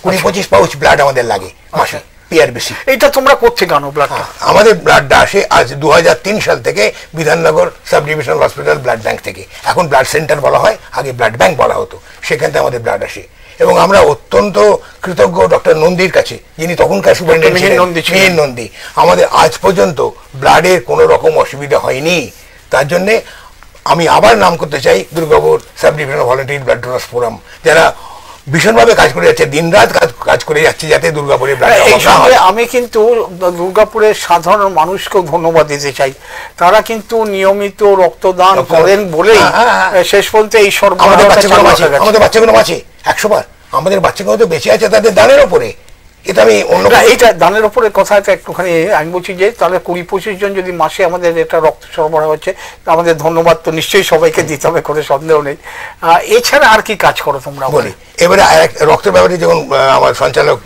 20-25 পাউচ ব্লাড আমাদের লাগে মাসে, পিআরবিসি। এটা তোমরা কোত্থেকে আনো ব্লাডটা? আমাদের ব্লাডটা আসে আজ 2003 সাল থেকে Bidhannagar sub divisional hospital blood bank থেকে। এখন ব্লাড সেন্টার বলা হয়, আগে ব্লাড ব্যাংক বলা হতো। সেখান থেকে আমাদের ব্লাড আসে এবং আমরা অত্যন্ত কৃতজ্ঞ ডক্টর নন্দীর কাছে, যিনি তখনকার সুপারিনটেন্ডেন্ট নন্দী। আমাদের আজ পর্যন্ত ব্লাডের কোনো রকম অসুবিধা হয়নি। তার জন্যে আমি আবার নাম করতে চাই Durgapur sub divisional voluntary blood donors forum, যারা ভীষণভাবে কাজ করে যাচ্ছে, দিনরাত কাজ করে যাচ্ছে যাতে দুর্গাপুরে ব্লাড। আমি কিন্তু দুর্গাপুরের সাধারণ মানুষকেও ধন্যবাদ দিতে চাই, তারা কিন্তু নিয়মিত রক্তদান করেন বলেই শেষ পর্যন্ত এই আমাদের বাচ্চাগুলো আছে 100 বার, আমাদের বাচ্চাগুলো তো বেঁচে আছে তাদের দানের ওপরে। এটা আমি অন্য এইটা দানের ওপরে কথাটা একটুখানি আমি বলছি যে তাহলে 20-25 জন যদি মাসে আমাদের এটা রক্ত সরবরাহ হচ্ছে, আমাদের ধন্যবাদ তো নিশ্চয়ই সবাইকে দিতে হবে, করে সন্দেহ নেই। এছাড়া আর কি কাজ করো তোমরা? বলি এবারে রক্তের ব্যাপারে যখন আমার সঞ্চালক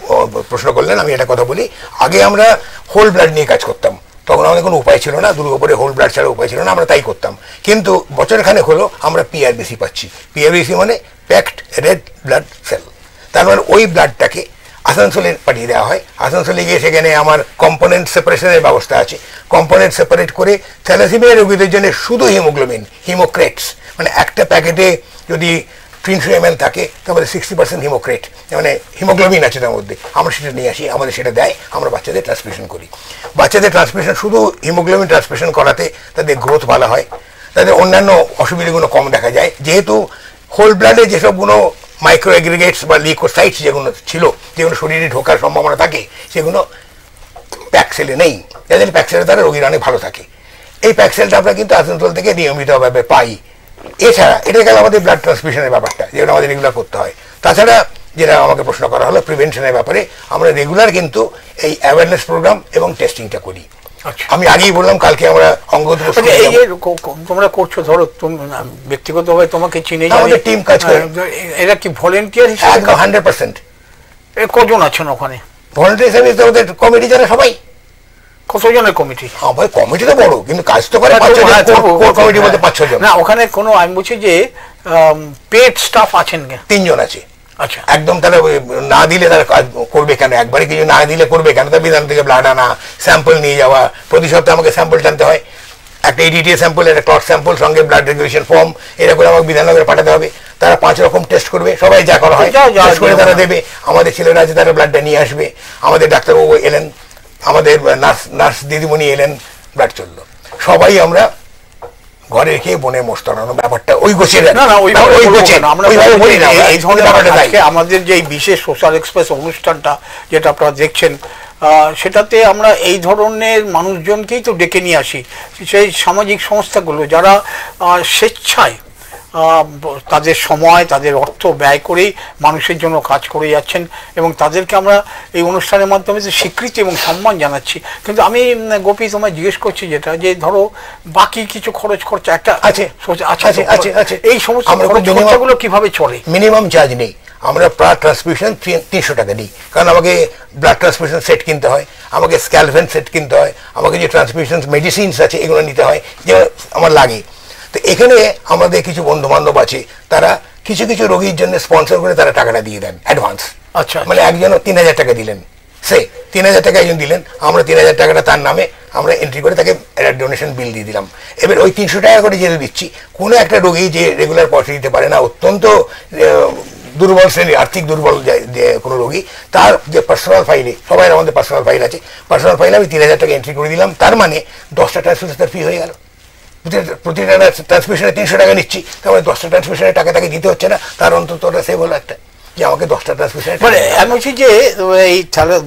প্রশ্ন করলেন, আমি এটা কথা বলি। আগে আমরা হোল ব্লাড নিয়ে কাজ করতাম, তখন আমাদের কোনো উপায় ছিল না, দুর্গাপুরে হোল ব্লাড ছাড়া উপায় ছিল না, আমরা তাই করতাম। কিন্তু বছরখানেক হলো আমরা পিআরবিসি পাচ্ছি। পিআরবিসি মানে প্যাকড রেড ব্লাড সেল। তার মানে ওই ব্লাডটাকে আসানসোলে পাঠিয়ে দেওয়া হয়। আসানসোলে গিয়ে সেখানে আমার কম্পোনেন্ট সেপারেশনের ব্যবস্থা আছে। কম্পোনেন্ট সেপারেট করে থ্যালাসেমিয়া রোগীদের জন্য শুধু হিমোগ্লোবিন, হিমোক্রেটস, মানে একটা প্যাকেটে যদি 300 ml থাকে তাহলে 60% হিমোক্রেট, মানে হিমোগ্লোবিন আছে তার মধ্যে, আমরা সেটা নিয়ে আসি, আমাদের সেটা দেয়, আমরা বাচ্চাদের ট্রান্সমিশন করি। বাচ্চাদের ট্রান্সমিশন শুধু হিমোগ্লোবিন ট্রান্সমিশন করাতে তাদের গ্রোথ ভালো হয়, তাদের অন্যান্য অসুবিধাগুলো কম দেখা যায়। যেহেতু হোল ব্লাডে যেসবগুলো মাইক্রো এগ্রিগেটস বা লিউকোসাইটস যেগুলো ছিল, যেগুলো শরীরে ঢোকার সম্ভাবনা থাকে, সেগুলো প্যাকসেলে নেই, যাদের প্যাকসেলের দ্বারা রোগীরা অনেক ভালো থাকে। এই প্যাকসেলটা আমরা কিন্তু আসানসোল থেকে নিয়মিতভাবে পাই। এছাড়া এটা গেল আমাদের ব্লাড ট্রান্সমিশনের ব্যাপারটা, যেটা আমাদের রেগুলার করতে হয়। তাছাড়া যেটা আমাকে প্রশ্ন করা হলো প্রিভেনশনের ব্যাপারে, আমরা রেগুলার কিন্তু এই অ্যাওয়ারনেস প্রোগ্রাম এবং টেস্টিংটা করি। আমি আগেই বললাম, কালকে আমরা তোমরা করছো, ধরো ব্যক্তিগতভাবে তোমাকে চিনে আমাদের টিম কাজ করে, এরা কি ভলেন্টিয়ার হিসেবে? 100%। কজন আছেন ওখানে ভলেন্টিয়ার হিসেবে? আমাদের কমিটি যারা সবাই। কতজনের কমিটি? আমার কমিটি তো বড়, কিন্তু কাজ তো করে কমিটি বলতে 5-6 জন। না, ওখানে কোনো আমি বলছি যে পেড স্টাফ আছেন? 3 জন আছে। আচ্ছা, একদম তারা না দিলে তারা কাজ করবে কেন? একবারে কিছু না দিলে করবে কেন? তার বিধান থেকে ব্লাড আনা, স্যাম্পল নিয়ে যাওয়া, প্রতি সপ্তাহে আমাকে স্যাম্পল টানতে হয়, একটা EDTA স্যাম্পল, একটা ক্লট স্যাম্পল, সঙ্গে ব্লাড রেগুলেশন ফর্ম, এরা করে আমাকে বিধাননগরে পাঠাতে হবে। তারা 5 রকম টেস্ট করবে, সবাই যা করা হয় টেস্ট করে তারা দেবে। আমাদের ছেলেরা আছে, তারা ব্লাডটা নিয়ে আসবে, আমাদের ডাক্তারবাবু এলেন, আমাদের নার্স দিদিমণি এলেন, ব্লাড চললো। সবাই আমরা ঘরে রেখে বনে মোস্তানো ব্যাপারটা ওই গোছের আমাদের যে বিশেষ সোশ্যাল এক্সপ্রেস অনুষ্ঠানটা যেটা আপনারা দেখছেন, সেটাতে আমরা এই ধরনের মানুষজনকেই তো ডেকে নিয়ে আসি, সেই সামাজিক সংস্থাগুলো যারা স্বেচ্ছায় তাদের সময়, তাদের অর্থ ব্যয় করেই মানুষের জন্য কাজ করে যাচ্ছেন, এবং তাদেরকে আমরা এই অনুষ্ঠানের মাধ্যমে স্বীকৃতি এবং সম্মান জানাচ্ছি। কিন্তু আমি গোপী তোমায় জিজ্ঞেস করছি যেটা, যে ধরো বাকি কিছু খরচা একটা আছে, এই সমস্ত খরচগুলো কিভাবে চলে? মিনিমাম চার্জ নেই, আমরা প্রায় ট্রান্সমিশন 300 টাকা দিই, কারণ আমাকে ব্লাড ট্রান্সমিশন সেট কিনতে হয়, আমাকে স্ক্যালভেন সেট কিনতে হয়, আমাকে যে ট্রান্সমিশন মেডিসিনস আছে এগুলো নিতে হয়, যে আমার লাগে। তো এখানে আমাদের কিছু বন্ধু বান্ধব আছে, তারা কিছু কিছু রোগীর জন্য স্পন্সর করে তারা টাকাটা দিয়ে দেন অ্যাডভান্স। আচ্ছা, মানে একজন 3000 টাকা দিলেন, সে 3000 টাকা একজন দিলেন, আমরা 3000 টাকাটা তার নামে আমরা এন্ট্রি করে তাকে ডোনেশন বিল দিয়ে দিলাম। এবার ওই 300 টাকা করে যেতে দিচ্ছি, কোনো একটা রোগী যে রেগুলার পয়সা দিতে পারে না, অত্যন্ত দুর্বল শ্রেণী, আর্থিক দুর্বল যে কোনো রোগী, তার যে পার্সোনাল ফাইলে, সবাই আমাদের পার্সোনাল ফাইল আছে, পার্সোনাল ফাইলে আমি 3000 টাকা এন্ট্রি করে দিলাম। তার মানে 10টা ট্রান্সমিশন ফি হয়ে গেল। প্রতিটা ট্রান্সমিশনে 300 টাকা নিচ্ছি, তার মানে 10টা ট্রান্সমিশনের টাকা তাকে দিতে হচ্ছে না, তার অন্তত ওটা সেভ হলো একটা। যে আমাকে 10টা ট্রান্সমিশন, মানে আমি বলছি যে এই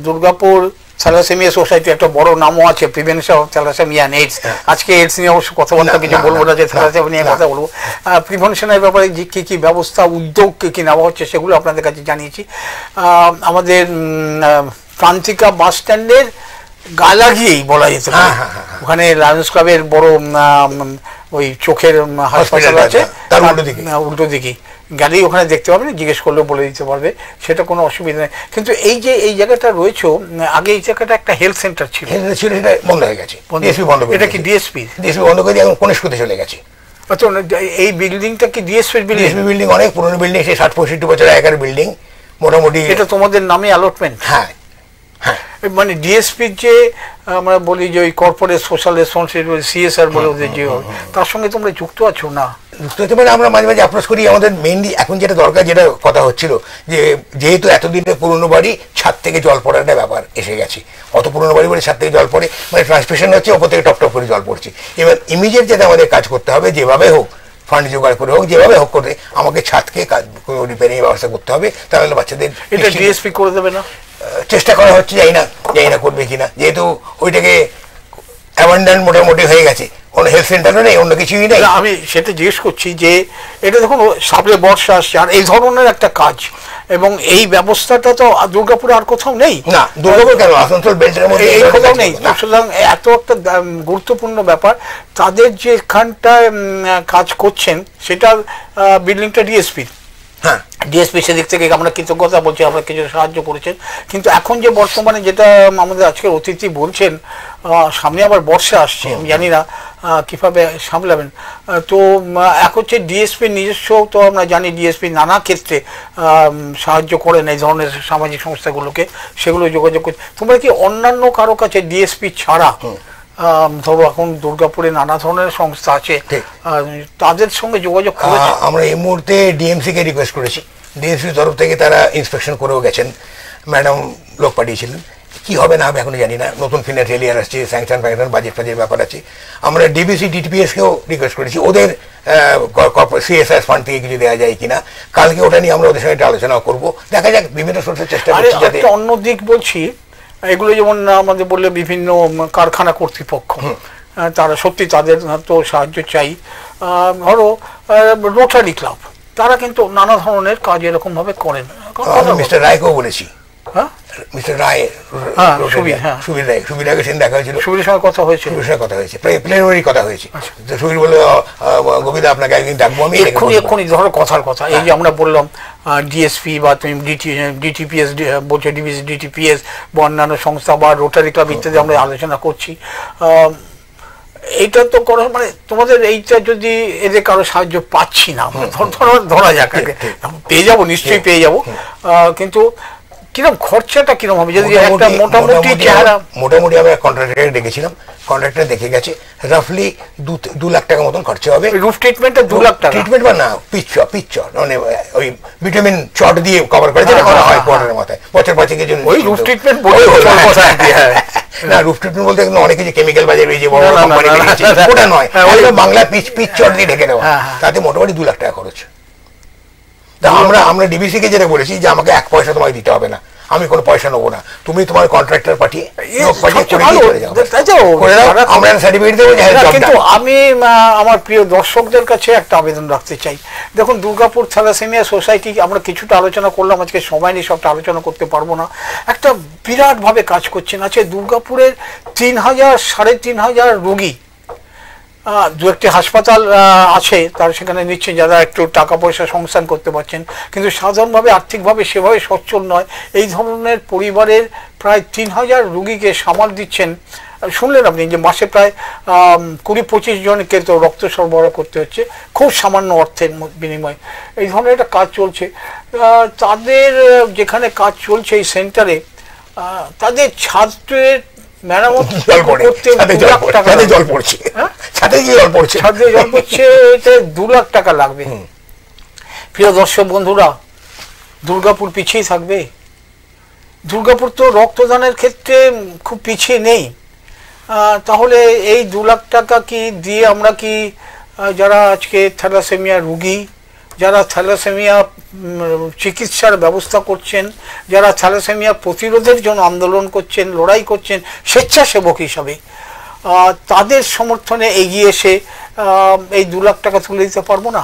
দুর্গাপুর থ্যালাসেমিয়া সোসাইটি একটা বড় নামও আছে, prevention of thalassemia and AIDS. আজকে এইডস নিয়ে অবশ্য কথাবার্তা কিছু বলবো না, যে থ্যালাসেমিয়া নিয়ে কথা বলবো। প্রিভেনশনের ব্যাপারে যে কী কী ব্যবস্থা, উদ্যোগ কী কী নেওয়া হচ্ছে সেগুলো আপনাদের কাছে জানিয়েছি। আমাদের প্রান্তিকা বাস স্ট্যান্ডের গা লাগিয়েই বলা যেতে পারে, ওখানে লায়ন্স ক্লাবের বড় ওই চোখের হাসপাতাল আছে, তার উল্টো দিকে গেলেই ওখানে দেখতে পাবেন, জিজ্ঞেস করলেও বলে দিতে পারবে, সেটা কোনো অসুবিধা নেই। কিন্তু এই যে এই জায়গাটা রয়েছে, আগে এই জায়গাটা একটা হেলথ সেন্টার ছিল, সেটা বন্ধ হয়ে গেছে, এটা কি ডিএসপি বন্ধ করে এখন কনিষ্কতে চলে গেছে। আচ্ছা, এই বিল্ডিংটা কি ডিএসপি বিল্ডিং? অনেক পুরনো বিল্ডিং, সেই 60-65 বছর আগের বিল্ডিং মোটামুটি। এটা তোমাদের নামে অ্যালটমেন্ট? হ্যাঁ, মানে ডিএসপির যে আমরা বলি যে ওই কর্পোরেট সোশ্যাল রেসপন্সিবিলিটি, সিএসআর বলে ওদের যে, তার সঙ্গে তোমরা যুক্ত আছো না? যুক্ত হতে পারে, আমরা মাঝে মাঝে অ্যাপ্রোচ করি। আমাদের মেইনলি এখন যেটা দরকার, যেটা কথা হচ্ছিল, যে যেহেতু এতদিনের পুরনো বাড়ি, ছাদ থেকে জল পড়ার একটা ব্যাপার এসে গেছে। অত পুরনো বাড়ি বলে ছাদ থেকে জল পড়ে, মানে ট্রান্সমিশন হচ্ছে, ওপর থেকে টপ টপ করে জল পড়ছে। এবার ইমিডিয়েট যেটা আমাদের কাজ করতে হবে, যেভাবে হোক ফান্ড জোগাড় করে হোক, যেভাবে হোক করে আমাকে ছাদকে রিপেয়ারিং ব্যবস্থা করতে হবে, তাহলে বাচ্চাদের। এটা ডিএসপি করে দেবে না? চেষ্টা করা হচ্ছে, জানি না করবে কিনা, যেহেতু ওইটাকে অ্যাবান্ডন মোটামুটি হয়ে গেছে, কোনো হেলথ সেন্টারও নেই, অন্য কিছুই নেই। আমি সেটা জিজ্ঞেস করছি যে এটা দেখুন সামনে বর্ষা আসছে, আর এই ধরনের একটা কাজ, এবং এই ব্যবস্থাটা তো দুর্গাপুরে আর কোথাও নেই। না, দুর্গাপুর কেন, আসানসোল বেল্টের মধ্যে এই কোথাও নেই। সুতরাং এত একটা গুরুত্বপূর্ণ ব্যাপার, তাদের যেখানটায় কাজ করছেন সেটা বিল্ডিংটা ডিএসপির। হ্যাঁ, ডিএসপি সেদিক থেকে আমরা কৃতজ্ঞতা বলছি, আমরা কিছু সাহায্য করেছেন। কিন্তু এখন যে বর্তমানে যেটা আমাদের আজকের অতিথি বলছেন, সামনে আবার বর্ষা আসছে, আমি জানি না কীভাবে সামলাবেন। তো এক হচ্ছে ডিএসপি নিজস্ব, তো আমরা জানি ডিএসপি নানা ক্ষেত্রে সাহায্য করেন এই ধরনের সামাজিক সংস্থাগুলোকে, সেগুলো যোগাযোগ করছে। তোমরা কি অন্যান্য কারো কাছে ডিএসপি ছাড়া, ধরো এখন দুর্গাপুরে নানা ধরনের সংস্থা আছে, তাদের সঙ্গে যোগাযোগ করেছে? আমরা এই মুহূর্তে ডিএমসি কে রিকোয়েস্ট করেছি, ডিএমসির তরফ থেকে তারা ইন্সপেকশন করেও গেছেন, ম্যাডাম লোক পাঠিয়েছিলেন। কি হবে না হবে এখন জানি না, নতুন ফিনান্সিয়াল ইয়ার আসছে, স্যাংশন বাজেট ফাজের ব্যাপার আছে। আমরা ডিবিসি ডিটিপিএস কেও রিকোয়েস্ট করেছি, ওদের সিএসআর ফান্ড থেকে কিছু দেওয়া যায় কিনা। কালকে ওটা নিয়ে আমরা ওদের সঙ্গে আলোচনা করবো, দেখা যাক, বিভিন্ন সোর্সের চেষ্টা করছি। একটা অন্য দিক বলছি, এগুলো যেমন আমাদের বললে বিভিন্ন কারখানা কর্তৃপক্ষ, তারা সত্যি, তাদের তো সাহায্য চাই। ধরো রোটারি ক্লাব, তারা কিন্তু নানা ধরনের কাজ এরকম ভাবে করেন। মিস্টার রায়কেও বলেছি, মিস্টার রায়, সুবীর রায়কে সেদিন দেখা হয়েছিল, সুবীরের সঙ্গে কথা হয়েছে, কথা হয়েছে, প্লেনারি কথা হয়েছে। সুবীর বলে, গোবিন্দা আপনাকে একদিন ডাকবো আমি। এক্ষুনি ধরো কথার কথা, এই যে আমরা বললাম ডিএসপি বা তুমি ডিটিপিএস বলছো, ডিবিসি ডিটিপিএস বা অন্যান্য সংস্থা বা রোটারি ক্লাব ইত্যাদি আমরা আলোচনা করছি, এইটা তো করো, মানে তোমাদের এইটা যদি এদের কারো সাহায্য পাচ্ছি না, ধরা যাক, পেয়ে যাবো, নিশ্চয়ই পেয়ে যাবো, কিন্তু কিরকম খরচাটা কিরকম হবে? যদি একটা মোটামুটি আমরা কন্ট্রাক্টরকে ডেকেছিলাম, কন্ট্রাক্টর দেখে গেছে, রাফলি 2 লাখ টাকা মতন খরচা হবে। রুফ ট্রিটমেন্টটা 2 লাখ টাকা? ট্রিটমেন্ট বা না, পিচ চট, মানে ওই ভিটামিন চট দিয়ে কভার করে, যেটা করা হয় কোয়ার্টারের মাথায়, বছর 5-এর জন্য। ওই রুফ ট্রিটমেন্ট বলে না, রুফ ট্রিটমেন্ট বলতে অনেকে যে কেমিক্যাল বাজারে ওই যে বড় কোম্পানি, ওটা নয়, বাংলা পিচ চট দিয়ে ঢেকে দেওয়া, তাতে মোটামুটি 2 লাখ টাকা খরচ। আমরা ডিবিসি কে যেটা বলেছি যে আমাকে 1 পয়সা তোমায় দিতে হবে না, আমি কোনো পয়সা নেবো না, তুমি তোমার কন্ট্রাক্টর পাঠিয়ে কিন্তু আমি আমার প্রিয় দর্শকদের কাছে একটা আবেদন রাখতে চাই। দেখুন, দুর্গাপুর থ্যালাসেমিয়া সোসাইটি আমরা কিছুটা আলোচনা করলাম, আজকে সময় নিয়ে সবটা আলোচনা করতে পারবো না, একটা বিরাট ভাবে কাজ করছেন। আছে দুর্গাপুরের 3,000-3,500 রোগী, 2-1টি হাসপাতাল আছে, তার সেখানে নিচ্ছেন যারা একটু টাকা পয়সা সংস্থান করতে পারছেন, কিন্তু সাধারণভাবে আর্থিকভাবে সেভাবে সচ্ছল নয়। এই ধরনের পরিবারের প্রায় 3,000 রোগীকে সামাল দিচ্ছেন। শুনলেন আপনি যে মাসে প্রায় 20-25 জনকে তো রক্ত সরবরাহ করতে হচ্ছে, খুব সামান্য অর্থের বিনিময়ে এই ধরনের একটা কাজ চলছে। তাদের যেখানে কাজ চলছে এই সেন্টারে, তাদের ছাত্রের মেরামত করতে 2 লাখ টাকা লাগবে। প্রিয় দর্শক বন্ধুরা, দুর্গাপুর পিছিয়ে থাকবে? দুর্গাপুর তো রক্তদানের ক্ষেত্রে খুব পিছিয়ে নেই। তাহলে এই 2 লাখ টাকা কি দিয়ে আমরা কি যারা আজকে থ্যালাসেমিয়া রোগী যারা থ্যালাসেমিয়া চিকিৎসার ব্যবস্থা করছেন, যারা থ্যালাসেমিয়া প্রতিরোধের জন্য আন্দোলন করছেন, লড়াই করছেন স্বেচ্ছাসেবক হিসাবে, তাদের সমর্থনে এগিয়ে এসে এই 2 লাখ টাকা তুলে দিতে পারবো না?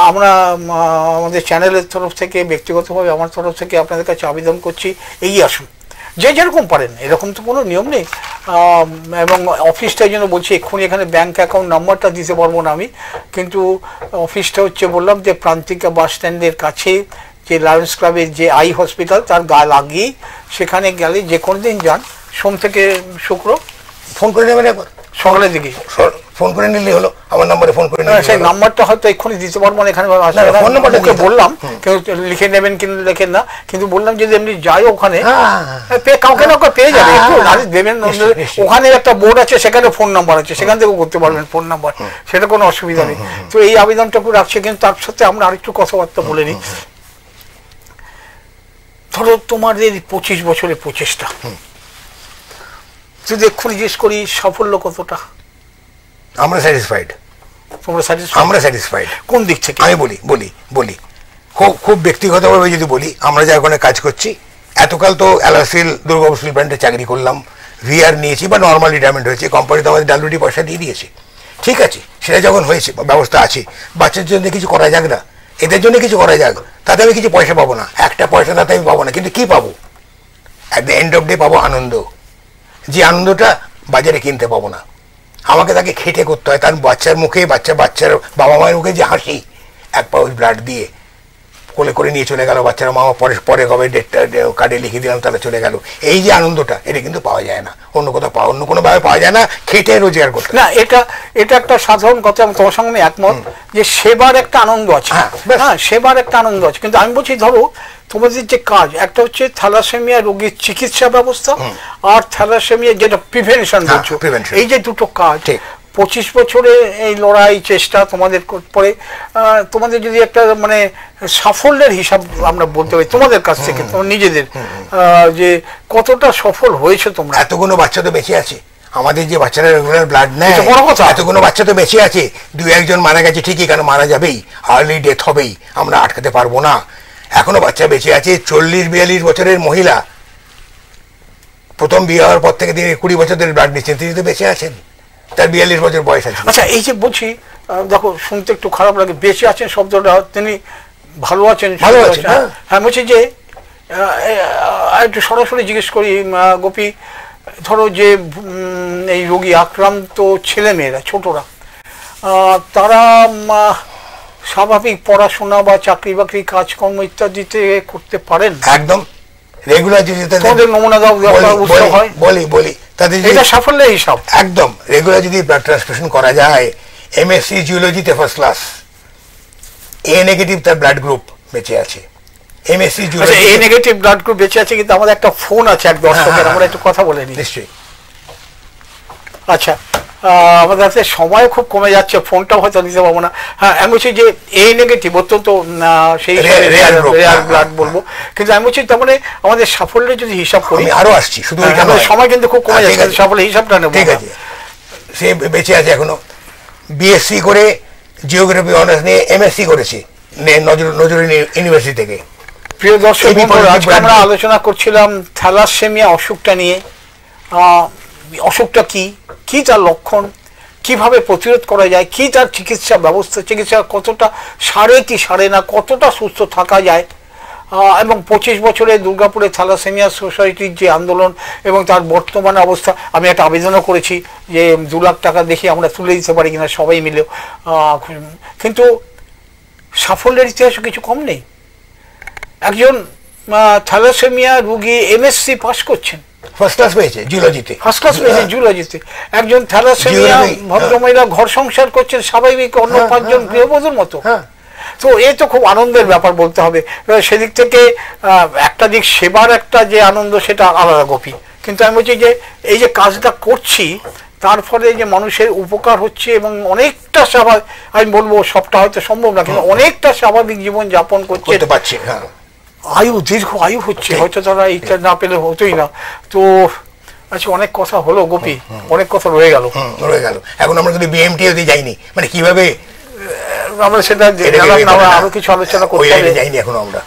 আমরা আমাদের চ্যানেলের তরফ থেকে, ব্যক্তিগতভাবে আমার তরফ থেকে আপনাদের কাছে আবেদন করছি, এগিয়ে আসুন, যে যেরকম পারেন। এরকম তো কোনো নিয়ম নেই। এবং অফিসটার জন্য বলছি, এক্ষুনি এখানে ব্যাঙ্ক অ্যাকাউন্ট নাম্বারটা দিতে পারবো না আমি, কিন্তু অফিসটা হচ্ছে বললাম যে প্রান্তিকা বাস স্ট্যান্ডের কাছে যে লায়ন্স ক্লাবের যে আই হসপিটাল তার গা লাগিয়ে, সেখানে গেলে যে কোনো দিন যান, সোম থেকে শুক্র, ফোন করে নেবেন একবার সকালের দিকে, ফোন করে নিলে হলো, আমার নম্বরে ফোন করে নেবেন। সেই নাম্বারটা হয়তো এক্ষুনি দিতে পারবো না, এখানে ফোন নাম্বারটা বললাম, কেউ লিখে নেবেন কিনা লেখেন না, কিন্তু বললাম যদি এমনি যাই ওখানে কাউকে না পেয়ে যাবে, একটু দেবেন। ওখানে একটা বোর্ড আছে, সেখানে ফোন নাম্বার আছে, সেখান থেকেও করতে পারবেন ফোন নাম্বার, সেটা কোনো অসুবিধা নেই। তো এই আবেদনটুকু রাখছি, কিন্তু তার সাথে আমরা আরেকটু কথাবার্তা বলে নিই। ধরো তোমাদের 25 বছরের প্রচেষ্টা, যদি এক্ষুনি জিজ্ঞেস করি সাফল্য কতটা? আমরা স্যাটিসফাইড। আমরা স্যাটিসফাইড কোন দিক থেকে? আমি বলি খুব ব্যক্তিগতভাবে যদি বলি, আমরা যা ওখানে কাজ করছি, এতকাল তো এলাসিল দুর্গাপুর স্টিল প্ল্যান্টে চাকরি করলাম, ভিআর নিয়েছি বা নর্মাল রিটায়ারমেন্ট হয়েছে, কোম্পানি তো আমাদের ডাব্লিউটি পয়সা দিয়ে দিয়েছে, ঠিক আছে, সেটা যখন হয়েছে ব্যবস্থা আছে, বাচ্চার জন্য কিছু করা যাক না, এদের জন্য কিছু করা যাক, তাতে আমি কিছু পয়সা পাবো না, একটা পয়সা তাতে আমি পাবো না, কিন্তু কি পাবো? At the end off day পাবো আনন্দ, যে আনন্দটা বাজারে কিনতে পাবো না। আমাকে তাকে খেটে করতে হয়, তার বাচ্চার মুখে, বাচ্চার বাবা মায়ের মুখে যে হাসি, 1 পাউচ ব্লাড দিয়ে কোলে করে নিয়ে চলে গেল বাচ্চারা, মামা পরে কবে ডেটটা কার্ডে লিখে দিলাম, তারা চলে গেল, এই যে আনন্দটা, এটা কিন্তু পাওয়া যায় না অন্য কোনোভাবে পাওয়া যায় না, খেটে রোজগার করতে না। এটা একটা সাধারণ কথা, আমি তোমার সঙ্গে একমত যে সেবার একটা আনন্দ আছে, হ্যাঁ সেবার একটা আনন্দ আছে, কিন্তু আমি বলছি ধরো তোমাদের যে কাজ, একটা হচ্ছে থ্যালাসেমিয়া রোগীর চিকিৎসা ব্যবস্থা, আর থ্যালাসেমিয়া যেটা প্রিভেনশন বলছো, এই যে দুটো কাজ, 25 বছরে এই লড়াই চেষ্টা তোমাদের পরে, তোমাদের যদি একটা মানে সাফল্যের হিসাব আমরা বলতে পারি তোমাদের কাছ থেকে, তোমার নিজেদের, যে কতটা সফল হয়েছে তোমরা। এতগুলো বাচ্চা তো বেঁচে আছে, আমাদের যে বাচ্চারা রেগুলার ব্লাড নেয়, এতগুলো বাচ্চা তো বেঁচে আছে, 2-1 জন মারা গেছে ঠিকই, কেন মারা যাবেই, আর্লি ডেথ হবেই, আমরা আটকাতে পারবো না। এখনো বাচ্চা বেঁচে আছে, 40-42 বছরের মহিলা, প্রথম বিয়ে হওয়ার পর থেকে তিনি 20 বছর ধরে ব্লাড নিচ্ছেন, তিনি তো বেঁচে আছেন, তার 42 বছর বয়স আছে। আচ্ছা, এই যে বলছি, দেখো শুনতে একটু খারাপ লাগে, বেঁচে আছেন শব্দটা, তিনি ভালো আছেন, হ্যাঁ বলছি যে একটু সরাসরি জিজ্ঞেস করি গোপী, ধরো যে এই রোগী আক্রান্ত ছেলেমেয়েরা, ছোটরা, তারা স্বাভাবিক পড়াশোনা বা চাকরি বাকরি কাজকর্ম ইত্যাদিতে করতে পারেন? একদম রেগুলার যদি তাদের নমুনা দাও, বলি তাদের এটা সাফল্যের হিসাব। একদম রেগুলার যদি ব্লাড ট্রান্সফিউশন করা যায়, এমএসসি জিওলজিতে ফার্স্ট ক্লাস, এ নেগেটিভ তার ব্লাড গ্রুপ বেঁচে আছে, এমএসসি জিওলজি এ নেগেটিভ ব্লাড গ্রুপ বেঁচে আছে, কিন্তু আমাদের একটা ফোন আছে এক দর্শকের, আমরা একটু কথা বলে নিই। নিশ্চয়ই। আচ্ছা, আমাদের হাতে সময় খুব কমে যাচ্ছে, ফোনটাও হয়তো দিতে পারবো না। হ্যাঁ, আমি বলছি যে এ নেগেটিভ অত্যন্ত সেই রেয়ার ব্লাড বলবো, কিন্তু আমি বলছি তার মানে আমাদের সাফল্যের যদি হিসাব করি, আরো আসছি, শুধু সময় কিন্তু খুব কমে যাচ্ছে, সাফল্যের হিসাবটা নেব। ঠিক আছে, সে বেঁচে আছে এখনো, বিএসসি করে জিওগ্রাফি অনার্স নিয়ে এমএসসি করেছে নজরুল ইউনিভার্সিটি থেকে। প্রিয় দর্শক, আজকে আমরা আলোচনা করছিলাম থ্যালাসেমিয়া অসুখটা নিয়ে। অসুখটা কি তার লক্ষণ, কিভাবে প্রতিরোধ করা যায়, কি তার চিকিৎসা ব্যবস্থা, চিকিৎসা কতটা সারে কি সারে না, কতটা সুস্থ থাকা যায়, এবং 25 বছরে দুর্গাপুরে থ্যালাসেমিয়া সোসাইটির যে আন্দোলন এবং তার বর্তমান অবস্থা, আমি একটা আবেদনও করেছি যে 2 লাখ টাকা দেখে আমরা তুলে দিতে পারি কিনা সবাই মিলেও, কিন্তু সাফল্যের ইতিহাসও কিছু কম নেই। একজন থ্যালাসেমিয়া রোগী এমএসসি পাস করছেন, ফার্স্ট ক্লাস পেয়েছে জিওলজিতে, একজন থ্যালাসেমিয়া ভদ্রমহিলা ঘর সংসার করছেন স্বাভাবিক অন্য 5 জন গৃহবধূর মতো। তো এ তো খুব আনন্দের ব্যাপার বলতে হবে। সেদিক থেকে একটা দিক সেবার একটা যে আনন্দ, সেটা আলাদা গোপী, কিন্তু আমি বলছি যে এই যে কাজটা করছি তার ফলে যে মানুষের উপকার হচ্ছে এবং অনেকটা স্বাভাবিক, আমি বলবো সবটা হয়তো সম্ভব না, কিন্তু অনেকটা স্বাভাবিক জীবন যাপন করতে পারছে, দীর্ঘ আয়ু হচ্ছে, হয়তো তারা এইটা না পেলে হতোই না। তো আচ্ছা, অনেক কথা হলো গোপী, অনেক কথা রয়ে গেল। এখন আমরা যদি বিএমটি যদি যাইনি, মানে কিভাবে আমরা সেটা আরো কিছু আলোচনা করতে হবে, যাইনি এখন আমরা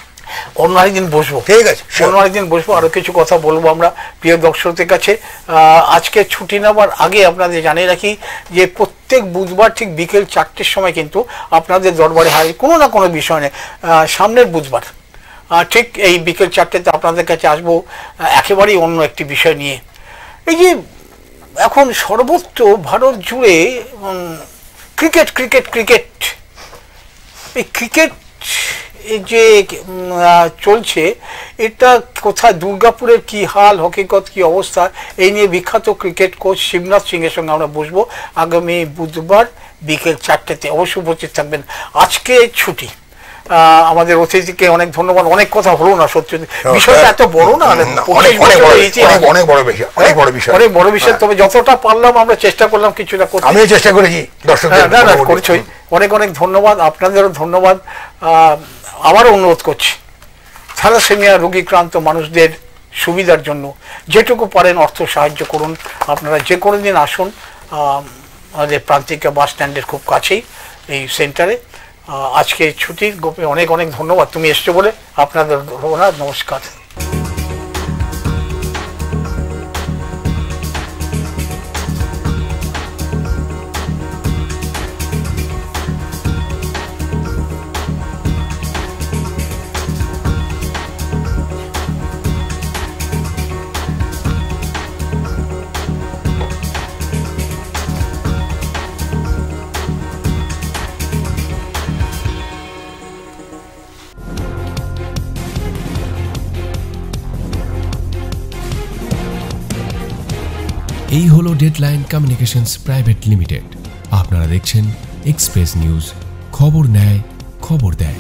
অন্য আরেকদিন বসবো, ঠিক আছে, অন্য আরেকদিন বসবো, আরো কিছু কথা বলবো আমরা প্রিয় দর্শকদের কাছে। আজকে ছুটি নেওয়ার আগে আপনাদের জানিয়ে রাখি যে প্রত্যেক বুধবার ঠিক বিকেল 4টের সময় কিন্তু আপনাদের দরবারে হাজির কোনো না কোনো বিষয় নিয়ে। সামনের বুধবার ঠিক এই বিকেল 4টেতে আপনাদের কাছে আসবো একেবারেই অন্য একটি বিষয় নিয়ে। এই যে এখন সর্বত্র ভারত জুড়ে ক্রিকেট ক্রিকেট ক্রিকেট, এই ক্রিকেট যে চলছে এটা কোথায়, দুর্গাপুরের কি হাল, হকিকত কি অবস্থা, এই নিয়ে বিখ্যাত ক্রিকেট কোচ শিবনাথ সিং এর সঙ্গে আমরা বসবো আগামী বুধবার বিকেল 4টেতে। অবশ্যই উপস্থিত থাকবেন। আজকে ছুটি, আমাদের অতিথিকে অনেক ধন্যবাদ। অনেক কথা হলো না, সত্যি বিষয়টা এত বড় না, অনেক বড় বিষয়, তবে যতটা পারলাম আমরা চেষ্টা করলাম কিছুটা করতে। আমি চেষ্টা করেছি, দর্শক করছোই। অনেক অনেক ধন্যবাদ, আপনাদেরও ধন্যবাদ। আবারও অনুরোধ করছি থ্যালাসেমিয়া রোগীক্রান্ত মানুষদের সুবিধার জন্য যেটুকু পারেন অর্থ সাহায্য করুন। আপনারা যে কোনো দিন আসুন, আমাদের প্রান্তিকা বাস স্ট্যান্ডের খুব কাছেই এই সেন্টারে। আজকে ছুটির গোপে অনেক অনেক ধন্যবাদ, তুমি এসছো বলে আপনাদের ধন্যবাদ। নমস্কার। এই হলো ডেডলাইন কমিউনিকেশনস প্রাইভেট লিমিটেড। আপনারা দেখছেন এক্সপ্রেস নিউজ, খবর নেয় খবর দেয়।